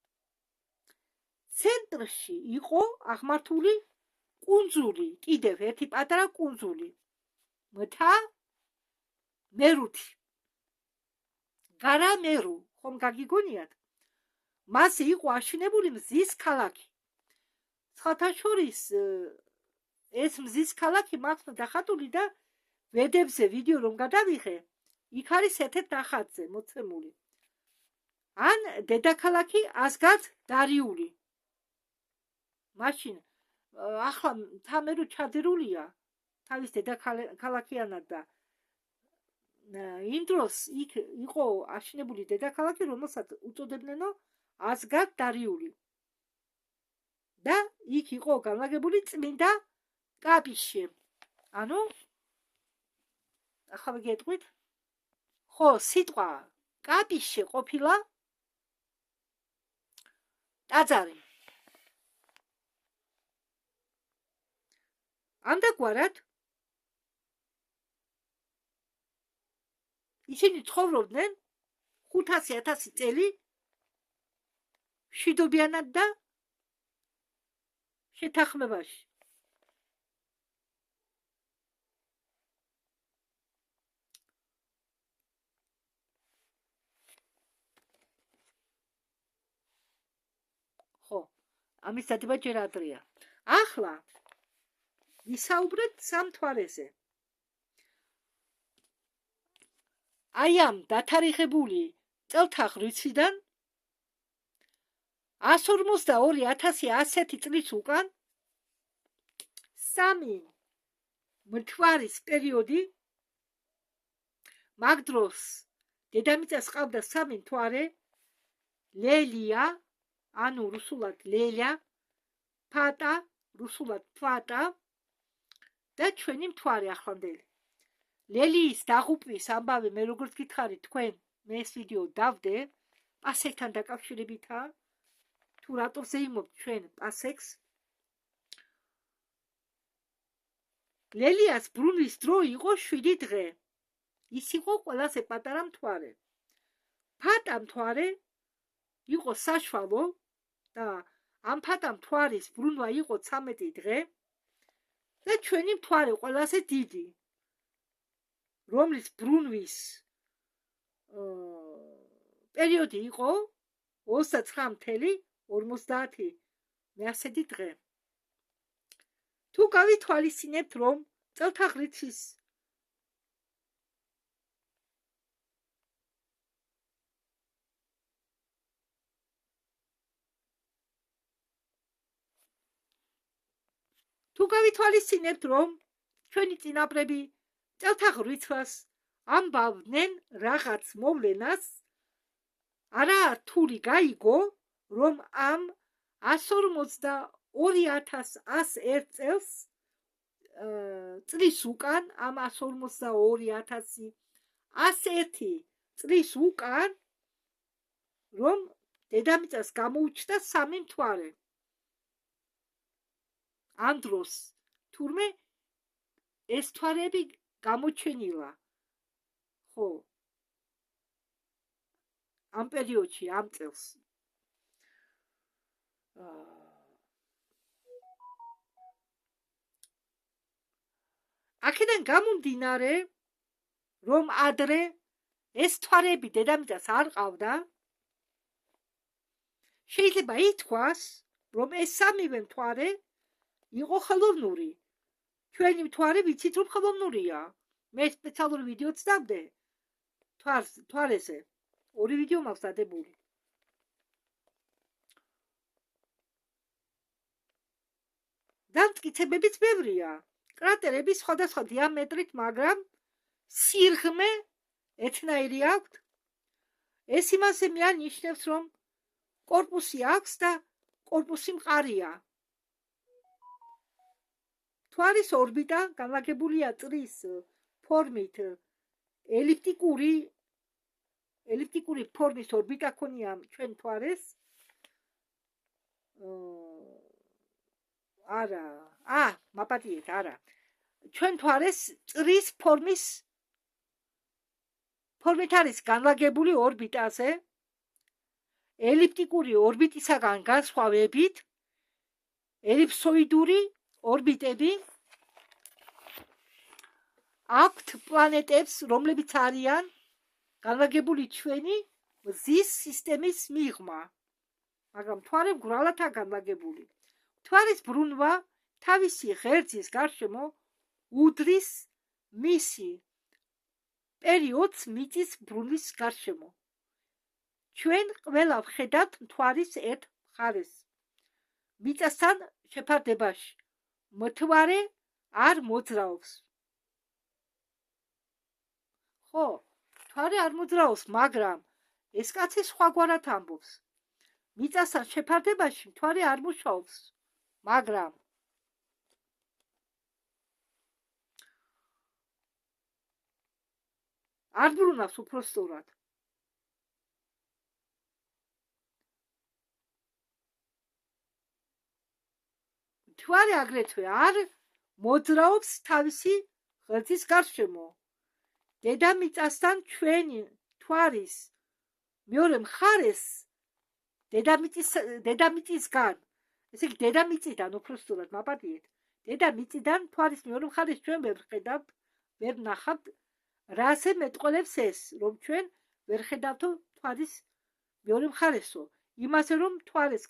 ცენტრში იყო აღმართული კუნძული, კიდევ ერთი პატარა კუნძული, მთა მერუთი. გარამერუ, ხომ გაგიგონიათ? მასზე იყო აშენებული მზის ქალაქი. სხვათა შორის ეს მზის ქალაქი მაქვს დახატული და ვედებზე ვიდეო რომ გადავიღე, იქ არის ერთ-ერთ ნახატზე მოცემული. ან დედაქალაქი ასგად დარიული. მაშინ ახლა თამერუ ჩადერულია თავის დედაქალაქიანად და იმ დროს იქ იყო აშენებული დედაქალაქი, რომელსაც უწოდებდნენო ასგად დარიული. და იქ იყო განლაგებული წმინდა კაპიში. ანუ ახლა გეტყვით? ხო, სიტყვა კაპიში ყოფილა ტაძარი. ამდაგვარად ისინი ცხოვრობდნენ 500,000 წელი მშვიდობიანად და შეთანხმებაში. ხო, ამის დადება ჯერ ადრეა. ახლა ვისაუბრეთ სამთვარეზე. აი ამ დათარიღებული წელთა ღვიძლიდან 152,100 წლის უკან სამი მთვარის პერიოდი, მაგ დროს დედამიწას ყავდა სამი მთვარე, ლელია, ანუ რუსულად ლელა, ფატა, რუსულად ფატა და ჩვენი მთვარე ახლანდელი. ლელიის დაღუპვის ამბავი მე როგორც გითხარით თქვენ, მე ეს ვიდეო დავდე პასექთან დაკავშირებითაა. თუ რატო ზეიმობთ ჩვენ პასექს? ლელიას ბრუნვის დრო იყო 7 დღე. ის იყო ყველაზე პატარა მთვარე. ფატა მთვარე იყო საშუალო და ამ ფატა მთვარის ბრუნვა იყო 13 დღე და ჩვენი მთვარე ყველაზე დიდი, რომლის ბრუნვის პერიოდი იყო 29,50 დღე. თუ გავითვალისწინებთ, რომ წელთა ღვიძლის ჩვენი წინაპრები წელთა ღვიძლს ამბავდნენ რაღაც მოვლენას, არა რთული გაიგო, რომ ამ 152,101 წლის უკან, ამ 152,101 წლის უკან, რომ დედამიწას გამოუჩნდა სამი მთვარე. ამ დროს თურმე ეს მთვარეები გამოჩენილა. ხო, ამ პერიოდში, ამ წელს. აქედან გამომდინარე, რომ ადრე ეს მთვარეები დედამიწას არ ყავდა, შეიძლება ითქვას, რომ ეს სამივე მთვარე იყო ხელოვნური. ჩვენი მთვარე ვიცით, რომ ხელოვნურია. მე სპეციალური ვიდეოც დავდე მთვარეზე. 2 ვიდეო მაქვს დადებული. დამტკიცებებიც ბევრია. კრატერები სხვადასხვა დიამეტრით, მაგრამ სიღრმე ერთნაირი აქვთ. ეს იმაზე მიანიშნებს, რომ კორპუსი აქვს და კორპუსი მყარია. მთვარის ორბიტა განლაგებულია წრის ფორმით ელიფტიკური ფორმის ორბიტა ქონია ჩვენ მთვარეს. მაპატიეთ, არა. ჩვენ მთვარეს წრის ფორმით არის განლაგებული ორბიტაზე. ელიფტიკური ორბიტისაგან განსხვავებით, ელიფსოიდური ორბიტები აქვთ პლანეტებს, რომლებიც არიან განლაგებული ჩვენი მზის სისტემის მიღმა, მაგრამ მთვარე მგვრალადაა განლაგებული. მთვარის ბრუნვა თავისი ღერძის გარშემო უდრის მისი პერიოდს მიწის ბრუნვის გარშემო. ჩვენ ყველა ვხედავთ მთვარის ერთ მხარეს. მიწასთან შეფარდებაში მთვარე არ მოძრაობს. ხო, მთვარე არ მოძრაობს, მაგრამ ეს კაცი სხვაგვარად ამბობს. მიწასთან შეფარდებაში მთვარე არ მუშაობს, მაგრამ არ ბრუნავს უფრო სწორად. მთვარე აგრეთვე არ მოძრაობს თავისი ღერძის გარშემო. დედამიწასთან ჩვენი მთვარის მეორე მხარეს დედამიწისგან, ესე იგი დედამიწიდან უფრო სწორად მაპატიეთ, დედამიწიდან მთვარის მეორე მხარეს ჩვენ ვერ ხედავთ, ვერ ნახავთ, რაზე მეტყოლებს ეს, რომ ჩვენ ვერ ხედავთ მთვარის მეორე მხარესო, იმაზე რომ მთვარეს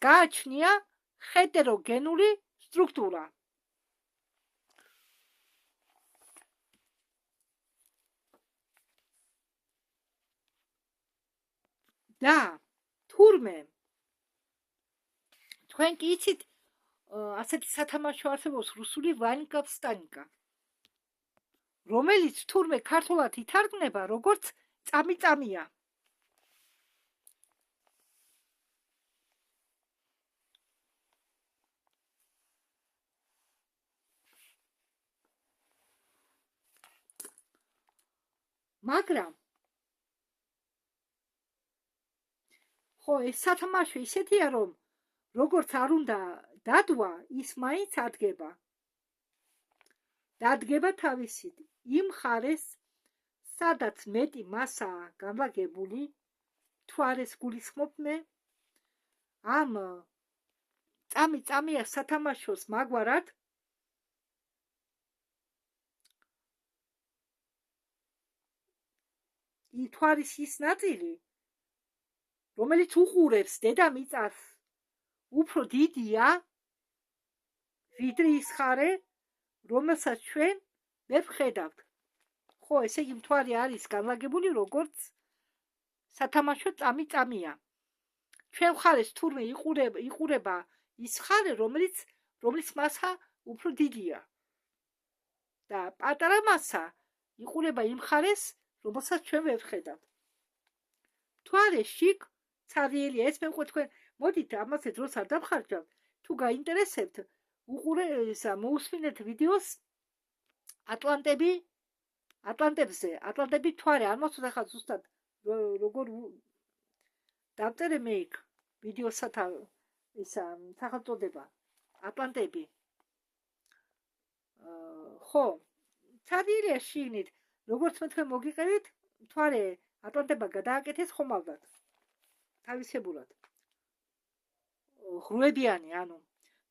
გააჩნია ჰეტეროგენული სტრუქტურა. და თურმე თქვენ კი იცით, ასეთი სათამაშო არსებობს რუსული ვანიკა ვსტანიკა, რომელიც თურმე ქართულად ითარგმნება როგორც წამი-წამია. მაგრამ ხო, ეს სათამაშო ისეთია, რომ როგორც არ უნდა დადვა, ის მაინც ადგება. დადგება თავისით იმ მხარეს, სადაც მეტი მასაა განლაგებული, მთვარეს გულისხმობ მე. ამ წამი-წამია სათამაშოს მაგვარად მთვარის ის ნაწილი, რომელიც უყურებს დედამიწას, უფრო დიდია, ვიდრე ის მხარე, რომელსაც ჩვენ ვერ ვხედავთ. ხო, ესე იგი მთვარე არის განლაგებული როგორც სათამაშო წამი-წამია. ჩვენ მხარეს თურმე იყურება ის მხარე, რომლის მასა უფრო დიდია. და პატარა მასა იყურება იმ მხარეს, რომელსაც ჩვენ ვერ ვხედავთ. მთვარე შიგ ცარიელია, ეს მე ვყვეთ თქვენ, მოდით ამაზე დროს არ დავხარჯავთ, თუ გაინტერესებთ, მოусმინეთ ვიდეოს ატლანტები მთვარე, არ მოხსოვს ახლა ზუსტად როგორ დავწერე მე იქ ვიდეოსათა სახელწოდება ატლანტები. ხო, ცარიელია შიგნით, როგორც მე თქვენ მოგიყევით, მთვარე ატლანტებმა გადააკეთეს ხომალდად. თავისებურად. ღრუებიანი, ანუ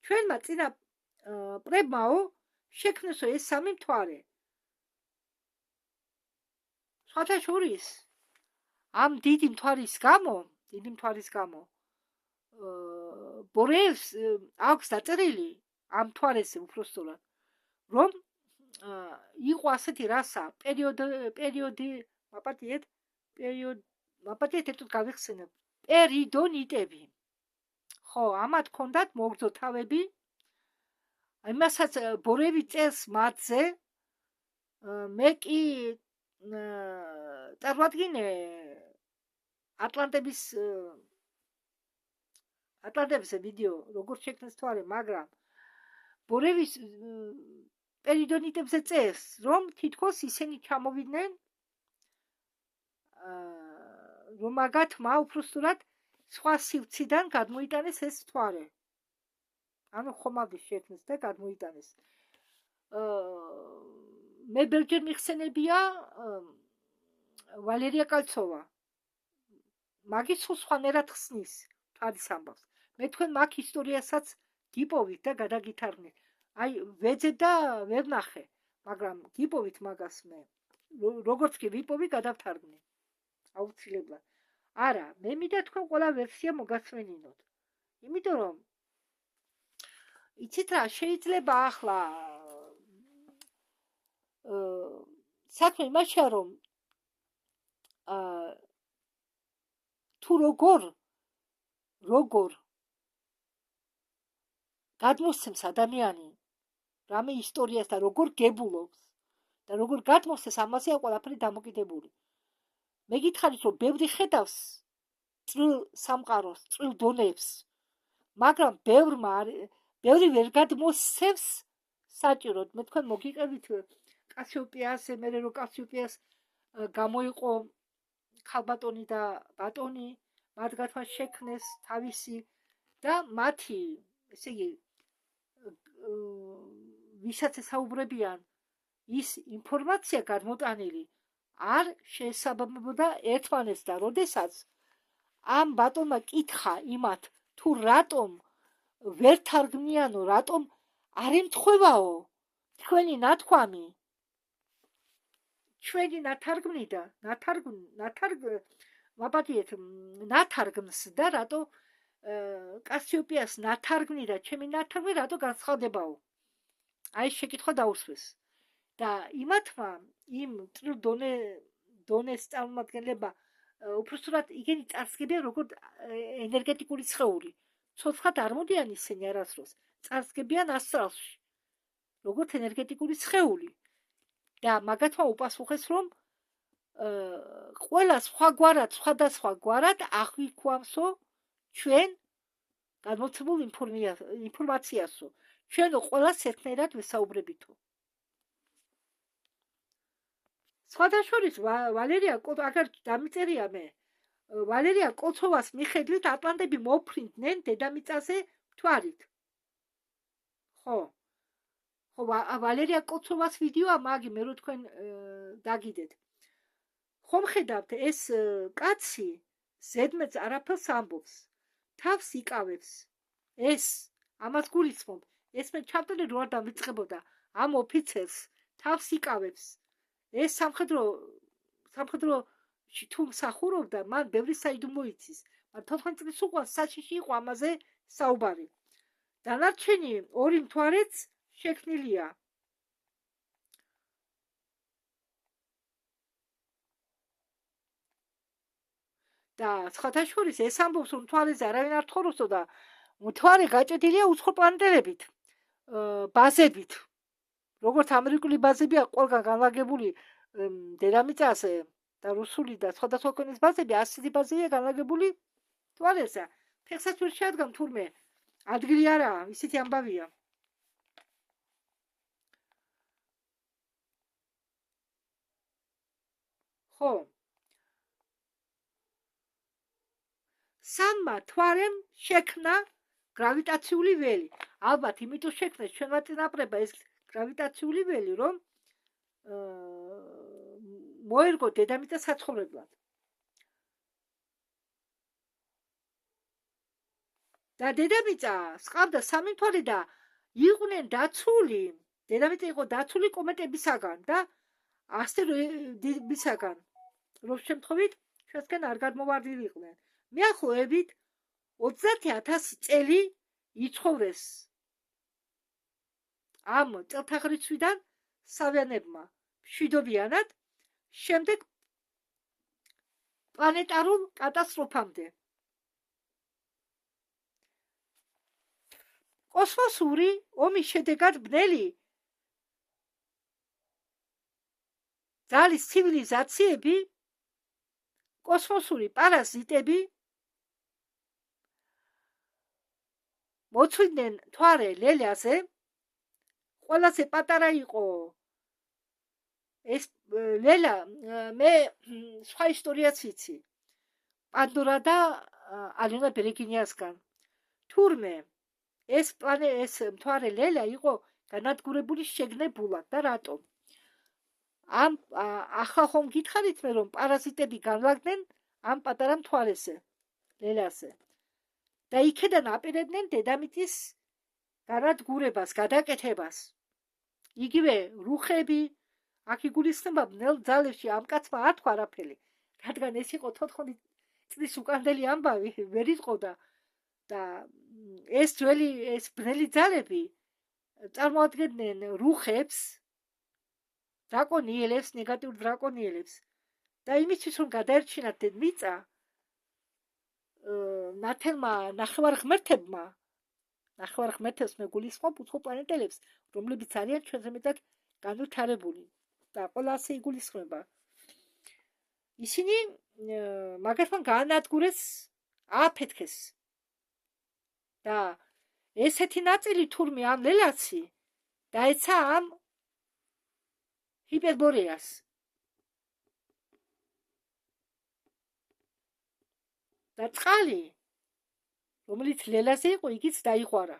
ჩვენმა წინა პრებმაო შექმნესო ეს სამი მთვარე. სხვათა შორის ამ დიდი მთვარის გამო ბორეევს აქვს დაწერილი ამ მთვარესზე უფრო სწორად, რომ იყო ასეთი რასა პერიოდი მაპატიეთ ერთად გავიხსენებ პერიდონიტები. ხო, ამათ ჰქონდათ მოგრძო თავები. იმასაც ბორევი წერს მათზე. მე კი წარმოადგინე ატლანტების ვიდეო როგორ შექმნეს თვარე, მაგრამ ბორევის პერიდონიტებზე წერს, რომ თითქოს ისინი ჩამოვიდნენ, რომ მაგათმა უბრალოდ სხვა სივრციდან გადმოიტანეს ეს თვარე. ანუ ხომალდის შექმნეს და გადმოიტანეს. მე ბევრჯერ მიხსენებია ვალერია კალცოვა. მაგის სხვანაირად ხსნის თვალის ამბავს. მე თქვენ მაგ ისტორიასაც გიპოვით და გადაგითარგმნით. აი, ვეძებ და ვერ ნახე, მაგრამ გიპოვით მაგას მე. როგორც კი ვიპოვი, გადავთარგმნი. აუცილებლად. არა, მე მინდა თქვენ ყველა ვერსია მოგაცვენინოთ. იმიტომ რომ იცით რა, შეიძლება ახლა საქმე იმაშია, რომ თუ როგორ გადმოსცემს ადამიანი რამე ისტორიას და როგორ გებულობს და როგორ გადმოსცემს, ამაზეა ყველაფერი დამოკიდებული. მე გითხარით, რომ ბევრი ხედავს წვრილ სამყაროს, წვრილ დონეებს, მაგრამ ბევრი ვერ გადმოსცემს საჭიროდ. მე თქვენ მოგიყევით კასიოპეას, მერე რომ კასიოპეას გამოიყო ქალბატონი და ბატონი, მათგანმა შექმნეს თავისი და მათი, ესე იგი, ვისაც ესაუბრებიან, ის ინფორმაცია გადმოტანილი არ შეესაბამებოდა ერთმანეთს და როდესაც ამ ბატონმა კითხა იმათ, თუ რატომ ვერ თარგმნიანო, რატომ არ ემთხვევაო თქვენი ნათქვამი, ჩვენი ნათარგმნი და ნათარგმნს და რატო კასიოპეას ნათარგმნი და ჩემი ნათარგმნი რატო განსხვავდებაო? აი შეკითხვა დაუსვეს. და იმათმა იმ წრილ დონეს წარმომადგენლებმა უბრალოდ იგენი წარსგებიან როგორც ენერგეტიკული სხეული. ცოცხლად არ მოდიან ისინი არასდროს. წარსგებიან ასტრალში. როგორც ენერგეტიკული სხეული. და მაგათმა უპასუხეს, რომ ყველა სხვადასხვა გვარად აღვიქვამსო ჩვენ გადმოცემულ ინფორმაციასო. ჩვენ ყველას ერთნაირად ვესაუბრებითო. სხვადასხვაშორის ვალერია აგარ დამიწერია მე. ვალერია კოცოვას მიხედვით ატლანტები მოფრინდნენ დედამიწაზე მთვარით. ხო. ხო, ვალერია კოცოვას ვიდეოა მაგი, მე რო თქვენ დაგიდეთ. ხომ ხედავთ, ეს კაცი ზედმეტს არაფერს ამბობს. თავს იკავებს. ეს ამას გულისხმობ. ეს მე ჩავტვირთე რო არ დავიწყებოდა ამ ოფიცერს თავს იკავებს. ეს სამხედრო თუ მსახურობდა, მან ბევრი საიდუმლო იცის. მაგრამ 14 წლის უკვე საშიში იყო ამაზე საუბარი. დანარჩენი ორი მთვარეც შექმნილია. და სხვათა შორის ეს ამბობს, რომ მთვარეზე არავინ არ ცხოვრობსო და მთვარე გაჭედილია უცხო პლანეტებით, ბაზებით. როგორც ამერიკული ბაზებია ყველგან განლაგებული დედამიწაზე და რუსული და სხვადასხვა ქვეყნის ბაზები, ასეთი ბაზებია განლაგებული მთვარეზე. ფეხსაც ვერ შეადგამ თურმე ადგილი არაა, ისეთი ამბავია. ხო. სამმა თვარემ შექმნა გრავიტაციული ველი. ალბათ იმიტომ შექმნეს ჩვენმა წინაპრებმა ეს გრავიტაციული ველი, რომ მოერგო დედამიწა საცხოვრებლად. და დედამიწა სყავდა სამი მთვარე და იყვნენ დაცული, დედამიწა იყო დაცული კომეტებისაგან და ასტეროიდებისაგან. როგორც შემთხვევით, ჩვენსგან არ გადმოვარდნილიყვნენ. მიახლოებით 30,000 წელი იცხოვრეს ამ წელთაღრიცხვიდან სავიანებმა მშვიდობიანად, შემდეგ პლანეტარულ კატასტროფამდე. კოსმოსური ომის შედეგად ბნელი ძალის ცივილიზაციები, კოსმოსური პარაზიტები მოწვიდნენ მთვარე ლელაზე. ყველაზე პატარა იყო ეს ლელა, მე სხვა ისტორიაც ვიცი. პანდორა და ალენა ბერეგინიასგან. თურმე ეს მთვარე ლელა იყო განადგურებული შეგნებულად და რატომ? ამ ახლა ხომ გითხარით მე რომ პარაზიტები განლაგდნენ ამ პატარა მთვარეზე, ლელაზე. და იქედან აპირებდნენ დედამიწის განადგურებას, გადაკეთებას. იგივე რუხები, აქ იგულისხმება ბნელ ძალებში ამ კაცმა არ თქვა არაფერი, რადგან ეს იყო 4 წლის უკანდელი ამბავი, ვერ იტყოდა და ეს ბნელი ძალები წარმოადგენდნენ რუხებს, დრაკონიელებს, ნეგატიურ დრაკონიელებს და იმისთვის რომ გადაერჩინათ დედმიწა, ნათელმა ნახევარღმერთებს მე გულისხმობ უცხო პლანეტელებს, რომლებიც არიან ჩვენზე მეტად განვითარებული და ყველა ასე იგულისხმება. ისინი მაგათთან გაანადგურეს, ააფეთქეს და ესეთი ნაწილი თურმე ამ ლელაცი დაეცა ამ ჰიპერბორეას. და წყალი, რომელიც ლელაზე იყო, იგიც დაიღვარა.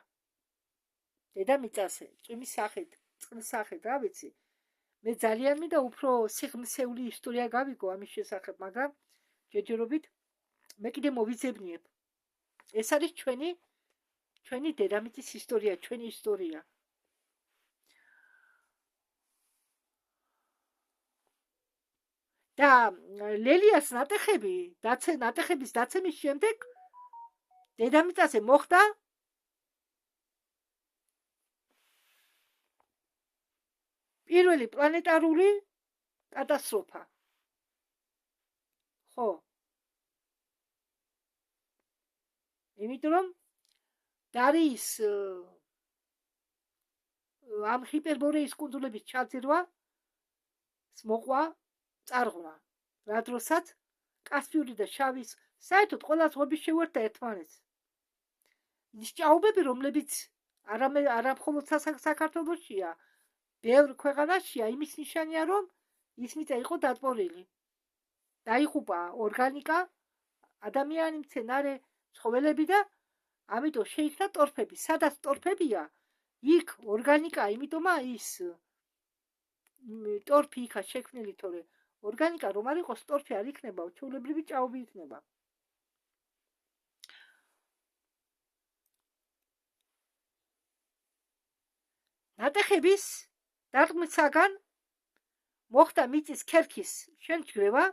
დედამიწაზე, წვიმის სახით, წყლის სახით, რა ვიცი. მე ძალიან მინდა უფრო სიღრმისეული ისტორია გავიგო ამის შესახებ, მაგრამ ჯერჯერობით მე კიდე მოვიძებნიებ. ეს არის ჩვენი დედამიწის ისტორია, ჩვენი ისტორია. და ლელიას ნატეხების დაცემის შემდეგ დედამიწაზე მოხდა პირველი პლანეტარული კატასტროფა. ხო. იმიტომ რომ დარიის ამ ჰიპერბორეის კუნძულების ჩაძირვა მოყვა წარღვნა, რა დროსაც კასპიური და შავის საერთოდ ყველა ზღვები შეუერთდა ერთმანეთს. ის ჭაობები, რომლებიც არა მხოლოდ საქართველოშია, ბევრ ქვეყანაშია, იმის ნიშანია, რომ ის მიწა იყო დატბორილი. დაიღუპა ორგანიკა, ადამიანი, მცენარე, ცხოველები და ამიტომ შეიქმნა ტორფები. სადაც ტორფებია, იქ ორგანიკა, იმიტომაა ის ტორფი იქა შექმნილი, თორე ორგანიკა რომ არ იყოს, ტორფი არ იქნება, ჩვეულებრივი ჭაობი იქნება. ნატეხების დარტყმისაგან მოხდა მიწის ქერქის შენჩქრება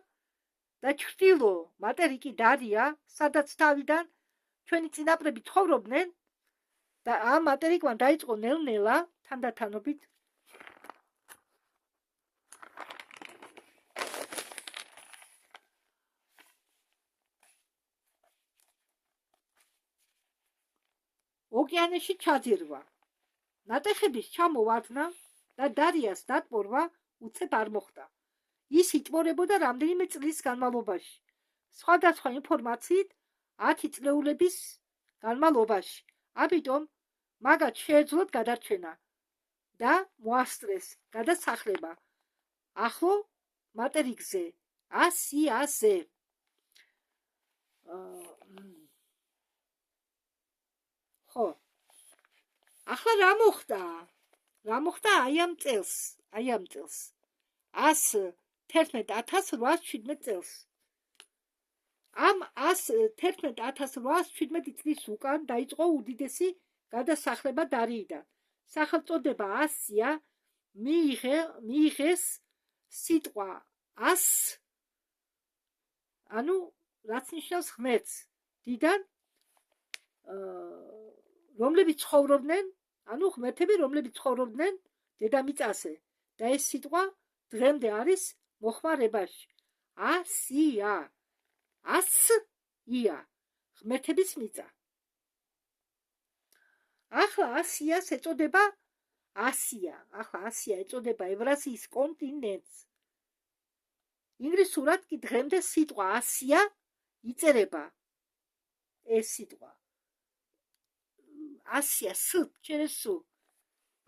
და ჩრდილო მატერიკი დარია, სადაც თავიდან ჩვენი წინაპრები ცხოვრობდნენ და ამ მატერიკმა დაიწყო ნელ-ნელა თანდათანობით ოკეანეში ჩაძირვა. ნატეხების ჩამოვარდნა და დარიას დატბორვა უცებ არ მოხდა. ის იტბორებოდა რამდენიმე წლის განმავლობაში. სხვადასხვა ინფორმაციით 10 წლეულების განმავლობაში. ამიტომ მაგათ შეეძლოთ გადარჩენა და მოასწრეს გადასახლება ახლო მატერიკზე, ასიაზე. ხო. ახლა რა მოხდა აი ამ წელს 111.817 წელს. ამ 111.817 წლის უკან დაიწყო უდიდესი გადასახლება დარიიდან. სახელწოდება ასია მიიღეს სიტყვა ას, ანუ რაც ნიშნავს ღმერთს, დიდან რომლებიც ცხოვრობდნენ, ანუ ღმერთები, რომლებიც ცხოვრობდნენ დედამიწაზე. და ეს სიტყვა დღემდე არის მოხმარებაში. ასია. ასია. ღმერთების მიწა. ახლა ახლა ასიას ეწოდება ასია. ახლა ასია ეწოდება ევრაზიის კონტინენტს. ინგლისურად კი დღემდე სიტყვა ასია იწერება ეს სიტყვა. ასია ს через სუ.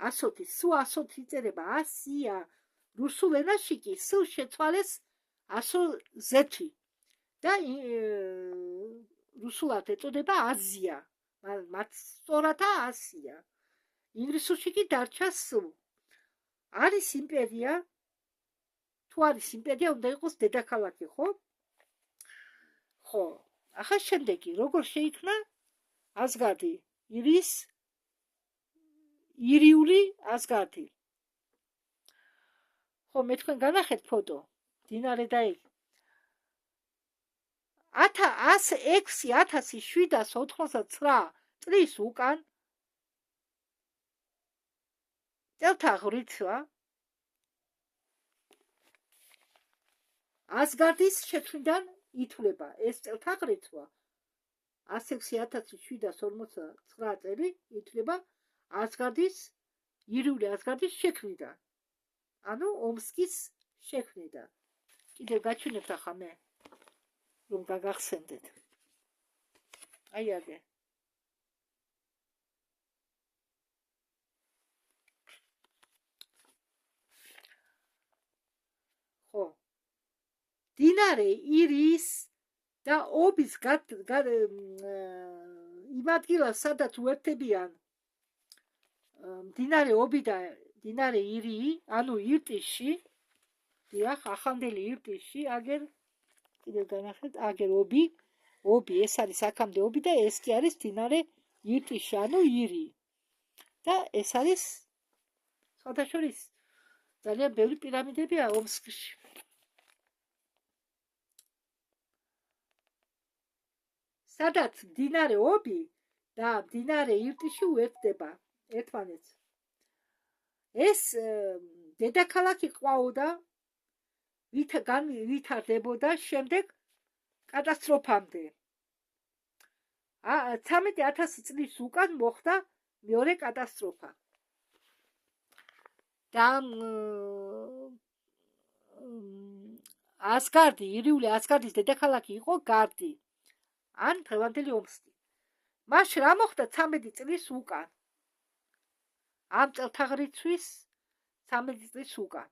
ასოთი სუ ასოთი იწერება ასია. რუსულ ენაში კი ს შეცვალეს ასო ზეთი და რუსულად ეწოდება აზია. მათ სწორადა ასია. ინგლისურში კი დარჩა ს. არის იმპერია, თუ არის იმპერია, უნდა იყოს დედაქალაქი, ხო? ხო. ახლა შემდეგი, როგორ შეიქმნა ასგარდი? ირიული ასგარდი. ხო, მე თქვენ განახეთ ფოტო. დინარე და ეგ. 6789 წლის უკან წელთა ღრიცვა ასგარდის შექმნიდან ითვლება. ეს წელთა ღრიცვა 106749 წელი ითვლება ირიული ასგარდის შექმნიდან. ანუ ომსკის შექმნიდან. კიდევ გაჩვენებთ ახლა მე რომ გაგახსენდეთ. აი აგე. ხო. დინარე ირის და ობის იმ ადგილას, სადაც უერთდებიან დინარე ობი და დინარე ირი, ანუ ირტიში, დიახ, ახლანდელი ირტიში, აგერ კიდევ განახეთ, აგერ ობი, ეს არის აქამდე ობი და ეს კი არის დინარე ირტიში, ანუ ირი. და ეს არის სხვადასხვა ძალიან ბევრი პირამიდებია ომსკში. სადაც დინარე ობი და დინარე ირტიში უერთდება ერთმანეთს. ეს დედაქალაქი ყვაოდა, ვითარდებოდა შემდეგ კატასტროფამდე. 13000 წლის უკან მოხდა მეორე კატასტროფა. და ასგარდი, ირიული ასგარდის დედაქალაქი იყო გარდი. ან დღევანდელი ომსკი. მაშ რა მოხდა 13 წლის უკან? ამ წელთაღრიცხვის 13 წლის უკან.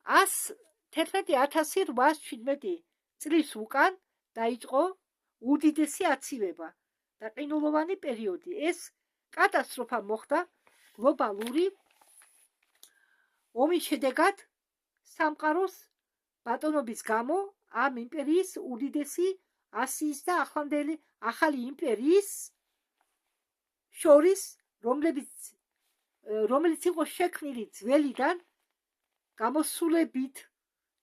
11,817 წლის უკან დაიწყო უდიდესი აცივება და ყინულოვანი პერიოდი. ეს კატასტროფა მოხდა გლობალური ომის შედეგად სამყაროს ბატონობის გამო ამ იმპერიის უდიდესი ასიის და ახალი იმპერიის შორის, რომელიც იყო შექმნილი ძველიდან გამოსულებით,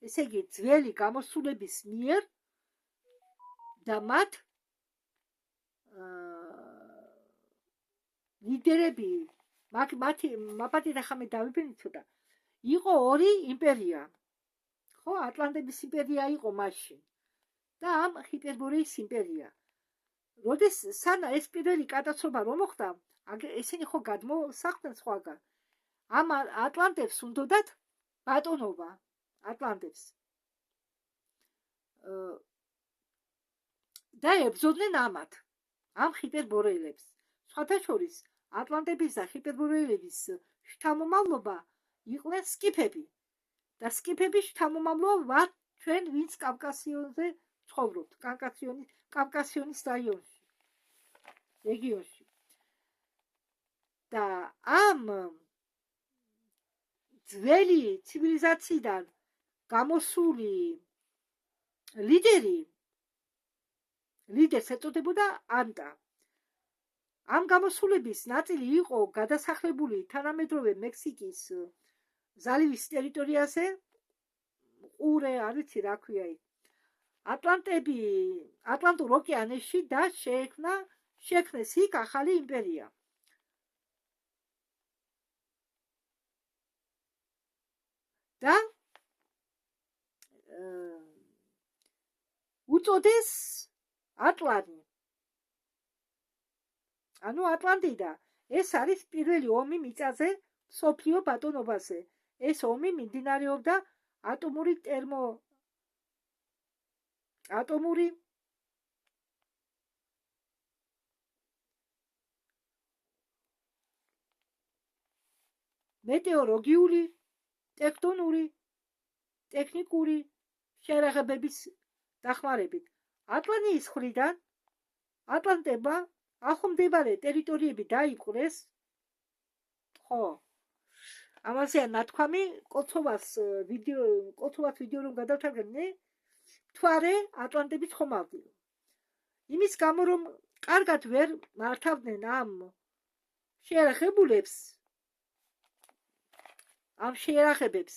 ესე იგი ძველი გამოსულების მიერ და მათ ლიდერები, მათი მაპატი და ხამე დავიბენი ცოტა, იყო ორი იმპერია. ხო, ატლანტების იმპერია იყო მაშინ და ამ ჰიპერბორეის იმპერია. როდეს ეს პირველი კატასტროფა რომ მოხდა, ესენი ხო გადმოსახლდნენ სხვაგან. ამ ატლანტებს უნდათ ბატონობა, ატლანტებს. და ებრძოდნენ ამათ, ამ ჰიპერბორეელებს. სხვათა შორის ატლანტების და ჰიპერბორეელების შთამომავლობა იყვნენ სკიფები. და სკიფების შთამომავლობა ვართ ჩვენ, ვინც კავკასიონზე ცხოვრობთ, კავკასიონის რეგიონში. და ამ ძველი ცივილიზაციიდან გამოსული ლიდერს ეწოდებოდა ანტა. ამ გამოსულების ნაწილი იყო გადასახლებული თანამედროვე მექსიკის ზალივის ტერიტორიაზე, ყურე, არიცი რა ქვია იქ, ატლანტურ ოკეანეში და შექმნეს იქ ახალი იმპერია. და უწოდეს ატლანი. ანუ ატლანტიდა. ეს არის პირველი ომი მიწაზე მსოფლიო ბატონობაზე. ეს ომი მიმდინარეობდა ატომური მეტეოროლოგიური, ტექტონური, ტექნიკური შეერაღებების დახმარებით. ატლანტის მხრიდან ატლანტებმა ახლომდებარე ტერიტორიები დაიპყრეს. ხო, ამაზე ნათქვამი კოცოვას ვიდეო რომ გადავთარგმნე, მთვარე ატლანტების ხომალდი. იმის გამო რომ კარგად ვერ მართავდნენ ამ შეერაღებებს,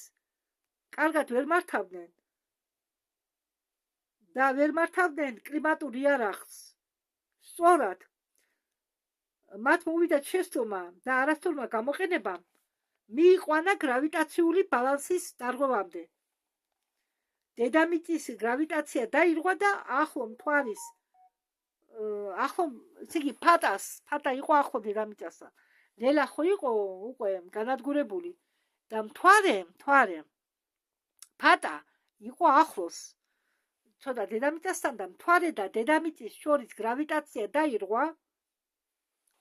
კარგად ვერ მართავდნენ და ვერ მართავდნენ კლიმატურ იარაღს. სწორად მათ მოვიდათ შეცდომა და არასწორმა გამოყენებამ მიიყვანა გრავიტაციული ბალანსის დარღვევამდე. დედამიწის გრავიტაცია დაირღვა და ახლო მთვარის ფატა იყო ახლო დედამიწასთან. ლელა ხო იყო უკვე განადგურებული და მთვარე ფატა იყო ახლოს. ცოტა დედამიწასთან და მთვარე და დედამიწის შორის გრავიტაცია დაირღვა.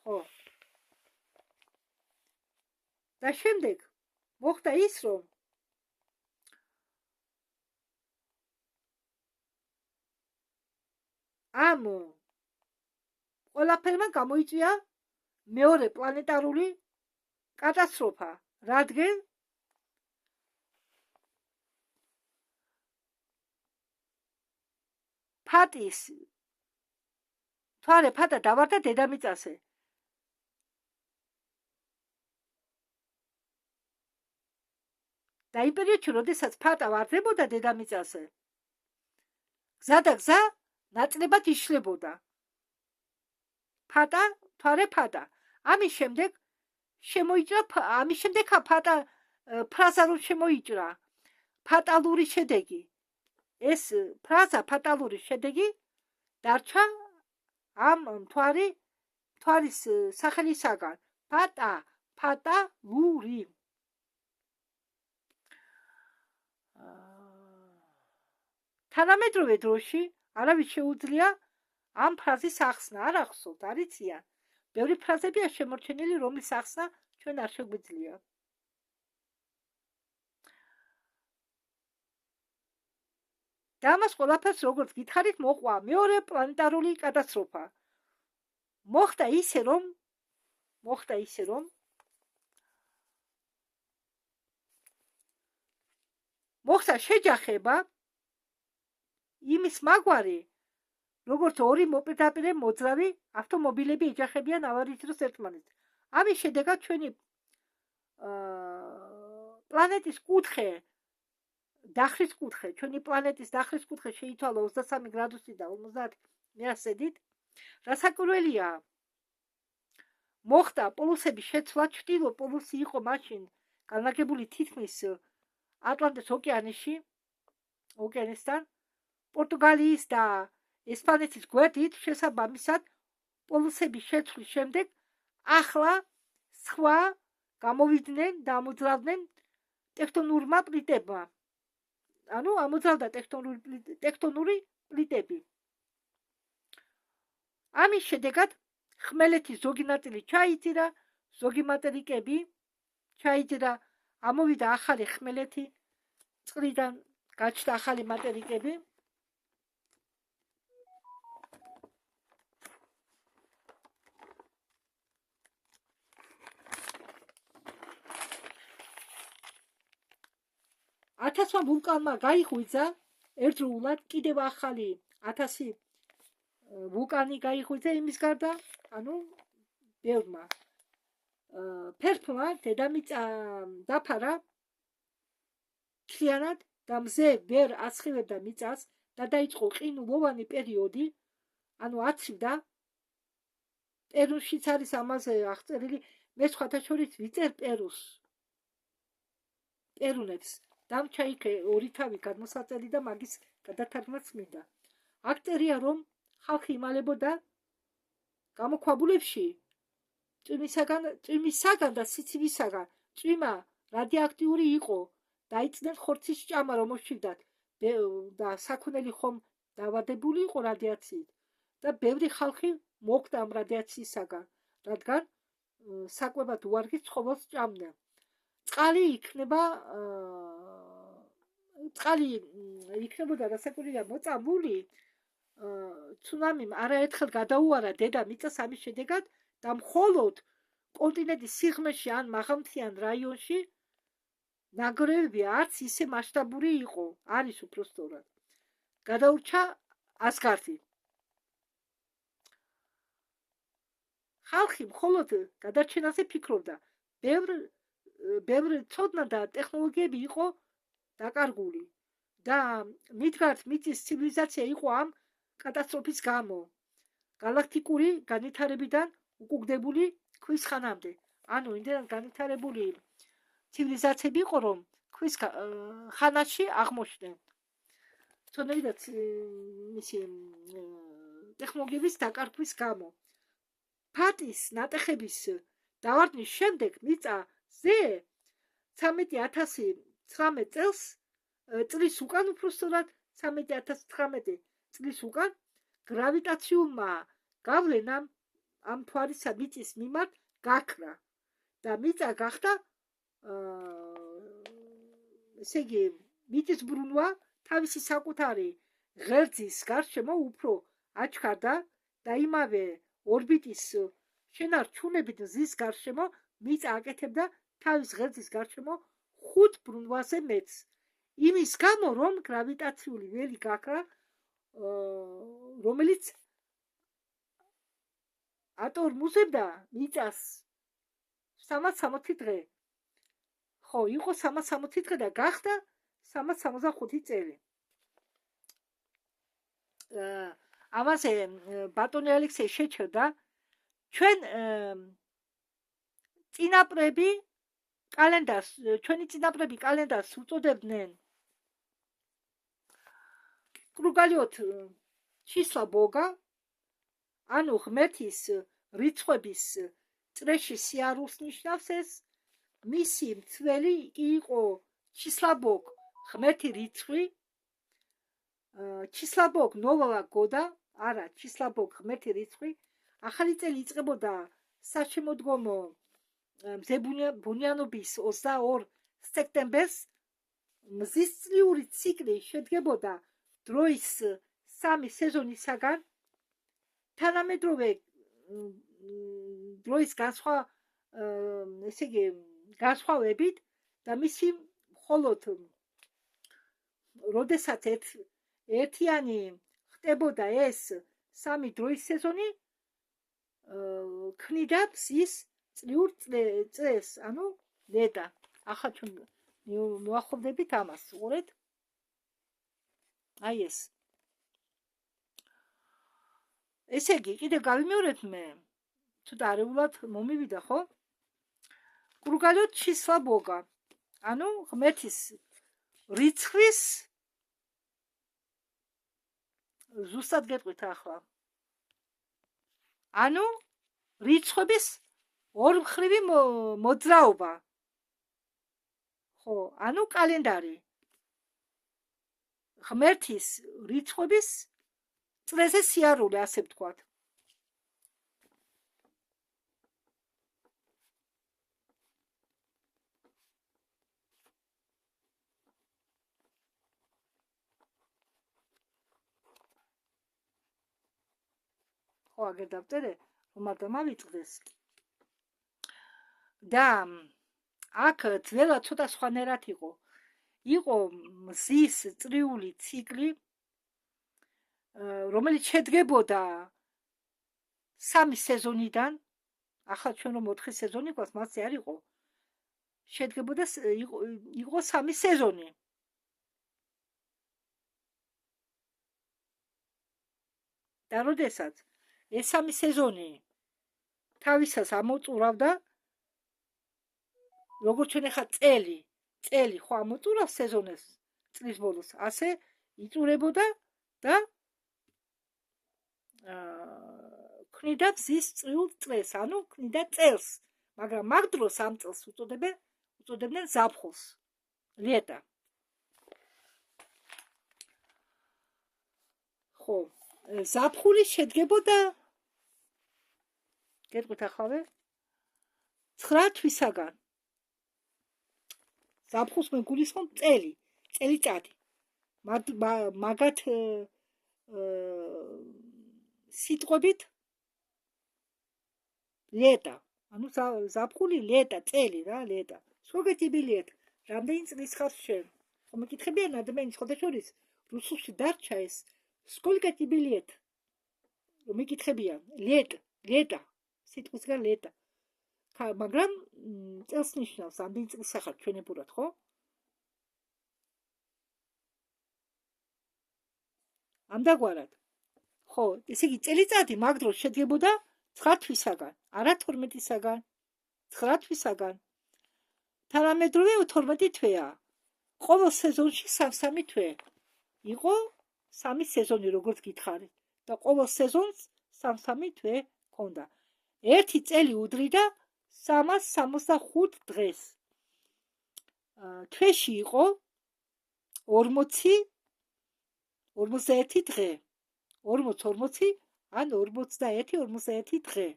ხო. და შემდეგ მოხდა ის, რომ ამ ყველაფერმა გამოიწვია მეორე პლანეტარული კატასტროფა, რადგან მთვარე ფატა დავარდა დედამიწაზე. და იმ პერიოდში, როდესაც ფატა ვარდებოდა დედამიწაზე, გზა და გზა ნაწილად იშლებოდა. მთვარე ფატა. ამის შემდეგ ფატა ფრაზა რომ შემოიჭრა ფატალური შედეგი. ეს ფრაზა ფატალური შედეგი დარჩა ამ მთვარის სახელისაგან. ფატალური. თანამედროვე დროში არავის შეუძლია ამ ფრაზის ახსნა. არ ახსოვთ, არ იციან. ბევრი ფრაზებია შემორჩენილი, რომლის ახსნა ჩვენ არ შეგვიძლია. და ამას ყველაფერს როგორც გითხარით მოყვა მეორე პლანეტარული კატასტროფა. მოხდა ისე რომ მოხდა შეჯახება იმის მაგვარი, როგორც ორი მოპირდაპირე მოძრავი ავტომობილები ეჯახებიან ავარიის დროს ერთმანეთს. ამის შედეგად ჩვენი პლანეტის კუთხე, ჩვენი პლანეტის დახრის კუთხე შეიცვალა 23 გრადუსით და 50 მეასედით. რასაკვირველია, მოხდა პოლუსების შეცვლა. ჩრდილო პოლუსი იყო მაშინ განლაგებული თითქმის ატლანტის ოკეანესთან. პორტუგალიის და ესპანეთის გვერდით შესაბამისად პოლუსების შეცვლის შემდეგ ახლა სხვა გამოვიდნენ და ამოძრავდნენ ტექტონურმა პლიტებმა. ანუ ამოძრავდა ტექტონური პლიტები. ამის შედეგად ხმელეთის ზოგი ნაწილი ჩაიძირა, ზოგი მატერიკები ჩაიძირა, ამოვიდა ახალი ხმელეთი, წყლიდან გაჩნდა ახალი მატერიკები. ათასმა ვულკანმა გაიღვიძა ერთდროულად კიდევ ახალი 1000 ვულკანი გაიღვიძა იმის გარდა, ანუ ბევრმა ფერფლმა დედამიწა დაფარა მთლიანად და მზე ვერ ასხივებდა მიწას და დაიწყო ყინულოვანი პერიოდი, ანუ აცივდა. პერუშიც არის ამაზე აღწერილი. მე სხვათა შორის ვიწერ პერუნებს. დამჩა იქ ორი თავი გადმოსაწერი და მაგის გადათარგმნაც მინდა. აქ წერია, რომ ხალხი იმალებოდა გამოქვაბულებში წვიმისაგან და სიცივისაგან. წვიმა რადიოაქტიური იყო. დაიწნენ ხორცის ჭამა, რომ მოშივდათ და საქონელი ხომ დავადებული იყო რადიაციით და ბევრი ხალხი მოკვდა ამ რადიაციისაგან, რადგან საკვებად უარგის ცხოველს ჭამდნენ. წყალი იქნებოდა რასაკვირველია მოწამული. ცუნამიმ არაერთხელ გადაუარა დედამიწას ამის შედეგად და მხოლოდ კონტინენტის სიღრმეში ან მაღალმთიან რაიონში ნაგრევები არც ისე მასშტაბური იყო, არის უпростоრად. გადაურჩა ასგარდი. ხალხი მხოლოდ გადარჩენაზე ფიქრობდა. ბევრ ცოდნა და ტექნოლოგიები იყო დაკარგული და მიდღართ მიწის ცივილიზაცია იყო ამ კატასტროფის გამო. galактიკური განვითარებიდან უკუგდებული ქვის ხანამდე. ანუ იმდენად განვითარებული ცივილიზაციები იყო, რომ ქვის ხანაში აღმოჩნდნენ. ცოდნებიდან მისი ტექნოლოგიების დაკარგვის გამო. ფატის ნატეხების დავარდნის შემდეგ მიწაზე 13,019 წლის უკან, უпростоრად 13,019 წლის უკან გრავიტაციულმა გავლენამ ამ მთვარისა მიწის მიმართ გაქრა და მიწა გახდა ესე იგი მიწის ბრუნვა თავისი საკუთარი ღერძის გარშემო უფრო აჩქარდა და იმავე ორბიტის შენარჩუნებით მზის გარშემო მიწა აკეთებდა თავის ღერძის გარშემო 5 ბრუნვაზე მეტს. იმის გამო, რომ გრავიტაციული ველი გაქრა, რომელიც ატორმუზებდა მიწას 360 დღე. ხო, იყო 360 დღე და გახდა 365 წელი. ამაზე ბატონი ალექსეი შეჩერდა ჩვენ ჩვენი წინაპრები კალენდარს უწოდებდნენ კრუგალიოთ ჩისლა ბოგა, ანუ ღმერთის რიცხვების წრეში სიარულს ნიშნავს ეს. მისი მცველი კი იყო ჩისლაბოგ, ღმერთი რიცხვი. ჩისლაბოგ ნოვა გოდა, არა, ჩისლაბოგ ღმერთი რიცხვი. ახალი წელი იწყებოდა საშემოდგომო მზებუნიანობის 22 სექტემბერს. მზის წლიური ციკლი შედგებოდა დროის 3 სეზონისაგან. თანამედროვე დროის განსხვავებით და მისი მხოლოდ როდესაც ერთიანი ხდებოდა ეს 3 დროის სეზონი, ქმნიდა მზის წლიურ წრეს, ანუ ნედა. ახლა ჩვენ მოახერხდებით ამას, უყურეთ. აი ეს. ესე იგი, კიდე გავიმეორებ მე. ცოტა არეულად მომივიდა, ხო? კრუგალიოთ ჩისლა ბოგა. ანუ ღმერთის რიცხვის ზუსტად გეტყვით ახლა. ანუ რიცხვების ორმხრივი მოძრაობა. ხო, ანუ კალენდარი. ღმერთის რიცხვების წრეზე სიარული, ასე ვთქვათ. ხო, აგერ დავწერე, რომ არ დამავიწყდეს. და აქ ძველად ცოტა სხვანაირად იყო. იყო მზის წრიული ციკლი, რომელიც შედგებოდა 3 სეზონიდან. ახლა ჩვენ რომ 4 სეზონი გვაქვს, მასზე არ იყო. შედგებოდა იყო 3 სეზონი. და როდესაც ეს 3 სეზონი თავისას ამოწურავდა, როგორც ჩვენ ახლა წელი ხო ამოწურავს სეზონებს წლის ბოლოს, ასე იწურებოდა და ქმნიდა მზის წრიულ წრეს, ანუ ქმნიდა წელს, მაგრამ მაგ დროს ამ წელს უწოდებდნენ ზაფხულს, ლეტა. ხო, ზაფხული შედგებოდა გეტყვით ახლა 9 თვისაგან. ზაფხულს მე გულისხმობ წელიწადი. მაგათ სიტყვებით ლეტა, ანუ ზაფხული ლეტა, წელი რა, ლეტა. Сколько тебе лет? რამდენი წლის ხარ შენ? ხომ მეკითხებიან ადამიანს ხოდაშორის რუსულში დარჩა ეს Сколько тебе лет? მეკითხებიან ლეტა, სიტყვისგან ლეტა. მაგრამ წელს ნიშნავს რამდენი წლის ხარ ჩვენებურად, ხო? ამდაგვარად. ხო, ესე იგი წელიწადი მაგ დროს შედგებოდა 9 თვისაგან, არა 12-ისაგან, 9 თვისაგან. თანამედროვე 12 თვეა. ყოველ სეზონში 3 თვე. იყო 3 სეზონი, როგორც გითხარით. და ყოველ სეზონს 3 თვე ჰქონდა. ერთი წელი უდრიდა 365 დღეს. თვეში იყო 41 დღე. 40 ან 41 დღე.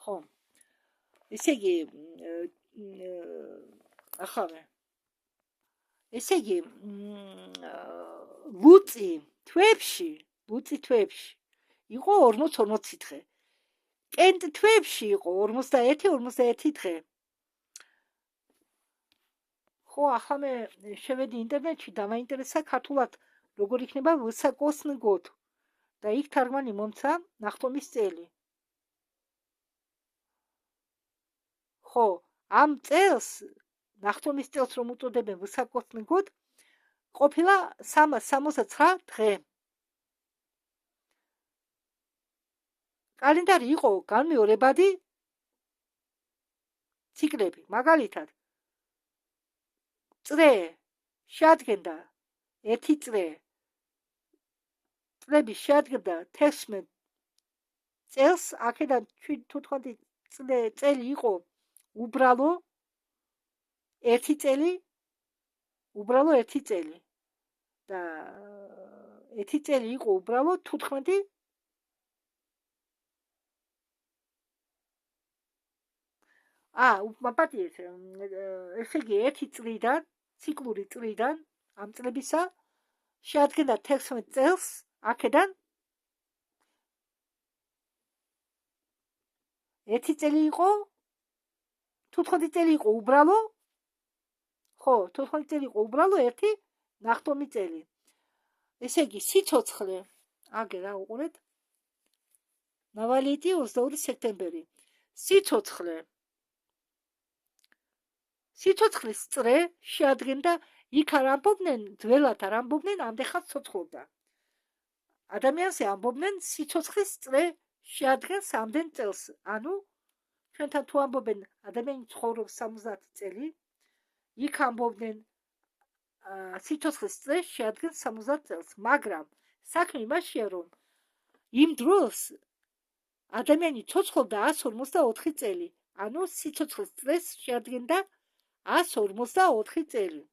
ხო. ესე იგი ახლა ესე იგი ლუწი თვეებში იყო 40 დღე. კენტ თვეებში იყო 41 დღე. ხო, ახლა მე შევედი ინტერნეტში და მაინტერესა ქართულად როგორ იქნება высокосный год. და იქ თარგმანი მომცა ნახტომის წელი. ხო, ამ წელს ნახტომის წელს რომ უწოდებენ высокосный год, ყოფილა 369 დღე. კალენდარი იყო განმეორებადი ციკლები, მაგალითად წრე შეადგენდა 1 წრე, წლები შეადგენდა 16 წელს, აქედან 15 წელი იყო უბრალო 1 წელი, და 1 წელი იყო უბრალო 15 მაპატიეთ, ესე იგი 1 წლიდან, ციკლური წლიდან, ამ წლებისა შეადგენდა 16 წელს, აქედან 1 წელი იყო, 15 წელი იყო უბრალო, ხო, 15 წელი იყო უბრალო 1 ნახტომი წელი. ესე იგი სიცოცხლე, აგე რა უყურეთ, ნავალიტი 22 სექტემბერი. სიცოცხლის წრე შეადგენდა, იქ არ ამბობდნენ, ძველად არ ამბობდნენ, ამდენხანს ცოცხლობდა. ადამიანზე ამბობდნენ სიცოცხლის წრე შეადგენს ამდენ წელს. ანუ ჩვენთან თუ ამბობენ ადამიანი ცხოვრობს 70 წელი, იქ ამბობდნენ სიცოცხლის წრე შეადგენს 70 წელს. მაგრამ საქმე იმაშია, რომ იმ დროს ადამიანი ცოცხლობდა 154 წელი. ანუ სიცოცხლის წრეს შეადგენდა 154 წელი.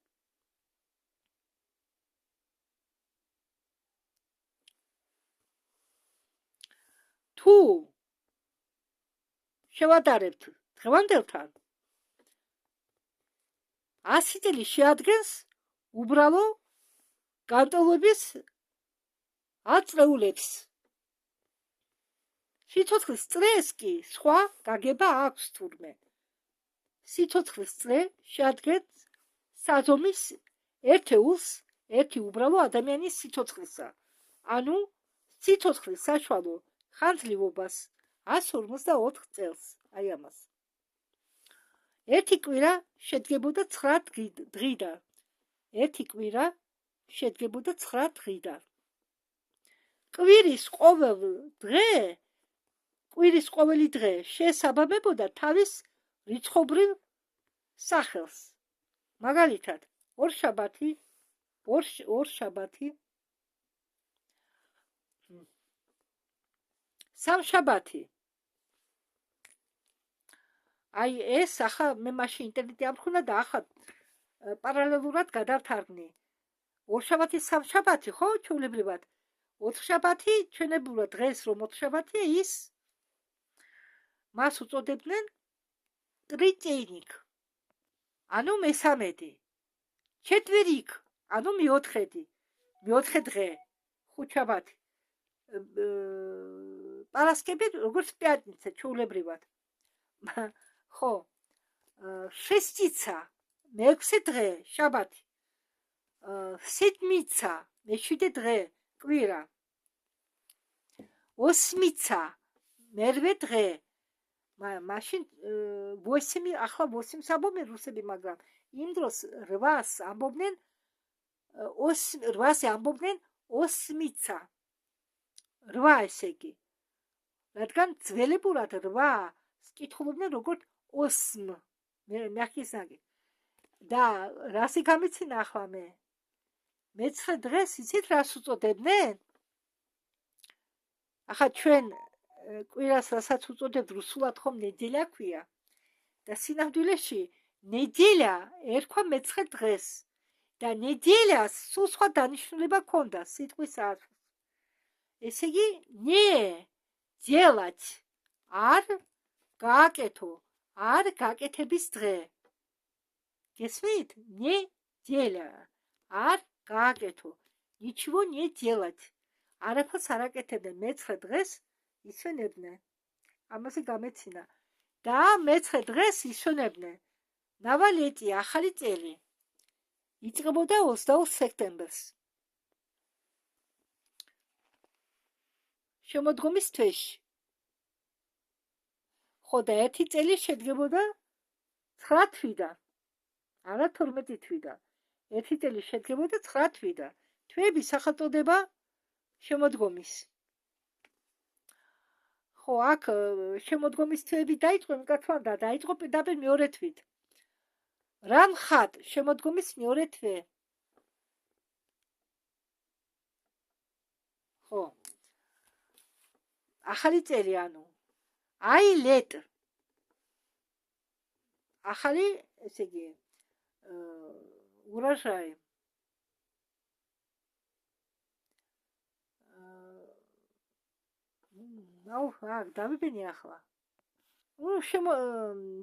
თუ შევადარებთ დღევანდელთან, 100 წელი შეადგენს უბრალო განტოლების აწრეულებს. სიცოცხლის წრეს კი სხვა გაგება აქვს თურმე. სიცოცხლის წრე შეადგენს საზომის ერთეულს, ერთი უბრალო ადამიანის სიცოცხლისა. ანუ სიცოცხლის საშუალო ხანძრივობას 154 წელს, აი ამას. ერთი კვირა შედგებოდა 9 დღიდან. ერთი კვირა შედგებოდა 9 დღიდან. კვირის ყოველი დღე შეესაბამებოდა თავის რიცხობრივ სახელს. მაგალითად, ორშაბათი სამშაბათი. აი ეს ახლა მე მაშინ ინტერნეტი ამხუნა და ახლა პარალელურად გადავთარგმნი. ორშაბათი, სამშაბათი, ხო, ჩვეულებრივად. ოთხშაბათი, ჩვენებურად დღეს რომ ოთხშაბათია ის მას უწოდებდნენ ტრიტეინიკ. ანუ მესამედი. четверик, ანუ მეოთხედი. მეოთხე დღე, ხუთშაბათი. პარასკევი როგორც პятница, ჩვეულებრივად. ხო. шестица, მეექვსე დღე, შაბათი. седмица, მეშვიდე დღე, კვირა. осьмица, მერვე დღე. მაშინ 8 ახლა 8-ს ამბობენ რუსები, მაგრამ იმ დროს 8-ს ამბობდნენ 8-ზე ამბობდნენ осьмица. 8 ესე იგი. რადგან ძველებურად 8-ს კითხულობდნენ როგორც осьм. მეხკისნაგი. და რასი გამიცინა ახლა მე? მეცხრე დღეს იცით რას უწოდებდნენ? ახლა ჩვენ კვირას რასაც უწოდებთ რუსულად ხომ ნედელა ქვია და სინამდვილეში ნედელა ერქვა მეცხრე დღეს და ნედელას სულ სხვა დანიშნულება ჰქონდა სიტყვის არხს. ესე იგი не делать არ გააკეთო, არ გაკეთების დღე. გესმით? ნედელა არ გააკეთო. Ничего не делать. არაფერს არ აკეთებდნენ მეცხრე დღეს ისვენებდნენ. ამაზე გამეცინა. და მეცხრე დღეს ისვენებდნენ. ნავალეტი ახალი წელი. იწყებოდა 22 სექტემბერს. შემოდგომის თვეში. ხო და ერთი წელი შედგებოდა 9 თვიდან. არა 12 თვიდან. ერთი წელი შედგებოდა 9 თვიდან. თვეები სახელწოდება შემოდგომის. ხო, აქ შემოდგომის თვეები დაიწყო, მკაცვან და დაიწყო პირდაპირ მეორე თვით. რა მხატ შემოდგომის მეორე თვე? ხო. ახალი წელი ანუ აილეტ. ახალი, ესე იგი, урожай. აუ, აქ დავიბენი ახლა.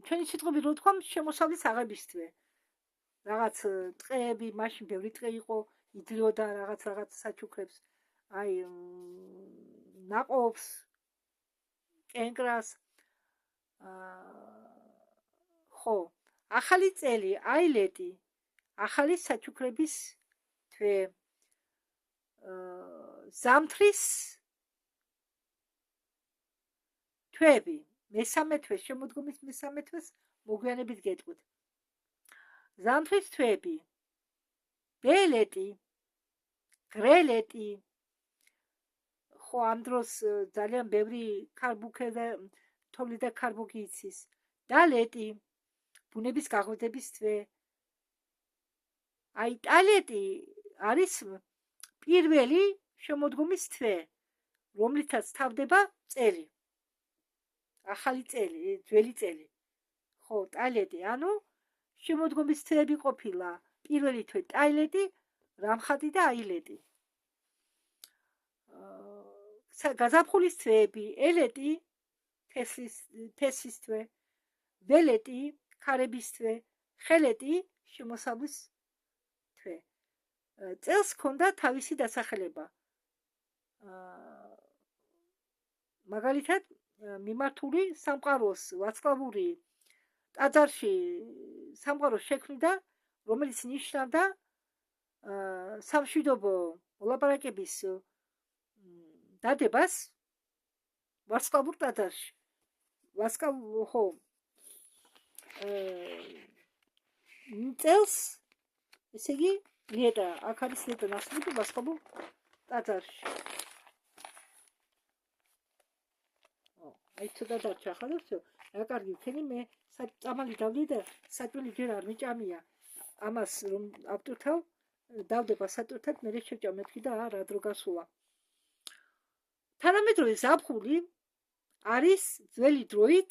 ჩვენი სიტყვები რო თქვა, შემოსავლის აღების თვე. რაღაც ტყეები, მაშინ ბევრი ტყე იყო, იდლიოდა რაღაც საჩუქრებს, აი ნაყოფს, კენკრას. ხო, ახალი წელი, აილეტი, ახალი საჩუქრების თვე. ზამთრის თვეები, მესამე თვე, შემოდგომის მესამე თვეს მოგვიანებით გეტყვით. ზამთრის თვეები, ბელეტი, გრელეტი. ხო, ამ დროს ძალიან ბევრი ქარბუქე და თოვლი და ქარბუქი იცის. დალეტი, ბუნების გაღვიძების თვე. აი, ტალეტი არის პირველი შემოდგომის თვე, რომლითაც თავდება წელი. ახალი წელი, ძველი წელი. ხო, ტალეტი, ანუ შემოდგომის თვეები ყოფილა. პირველი თვე ტალეტი, რამხატი და აილეტი. გაზაფხულის თვეები, ელეტი, თესლის თვე, ველეტი, ქარების თვე, ხელეტი, შემოსავლის თვე. წელს ჰქონდა თავისი დასახელება. მაგალითად, მიმართული სამყაროს ვარსკვლავური ტაძარში სამყაროს შექმნიდა, რომელიც ნიშნავდა სამშვიდობო მოლაპარაკების დადებას ვარსკვლავურ ტაძარში. ხო. წელს, ესე იგი, ლეტა, აქ არის ლეტა ნახსნები ვარსკვლავურ ტაძარში. აი ცოტა დარჩა ახლა და всё. რა კარგი, თქვენი მე წამალი დავდი და საჭველი ჯერ არ მიჭამია. ამას რომ ავტვირთავ, დავდება საჭველთან, მე შეჭამ მეთქი და რა დრო გასულა. თანამედროვე ზაფხული არის ძველი დროით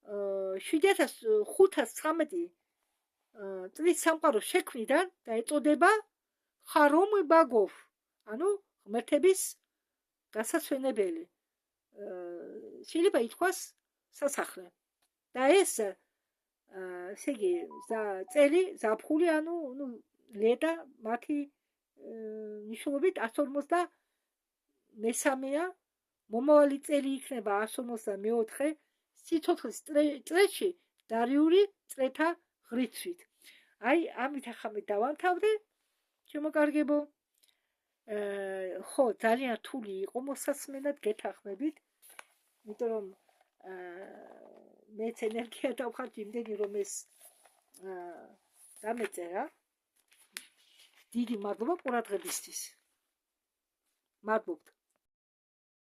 7513 წლის სამყაროს შექმნიდან და ეწოდება ხარომ ბაგოფ, ანუ ღმერთების გასასვენებელი. შეიძლება ითქვას სასახლე. და ეს ესე იგი წელი ზაფხული, ანუ ლედა მათი ნიშნულობით 153-ია, მომავალი წელი იქნება 154 სიცოცხლის წრეში დარიული წრეთა ღრიცვით. აი, ამით ახლა მე დავამთავრე, ჩემო კარგებო. ხო, ძალიან რთული იყო მოსასმენად, გეთანხმებით, იმიტომ რომ მეც ენერგია დავხარჯე იმდენი, რომ ეს დამეწერა. დიდი მადლობა ყურადღებისთვის. მადლობთ.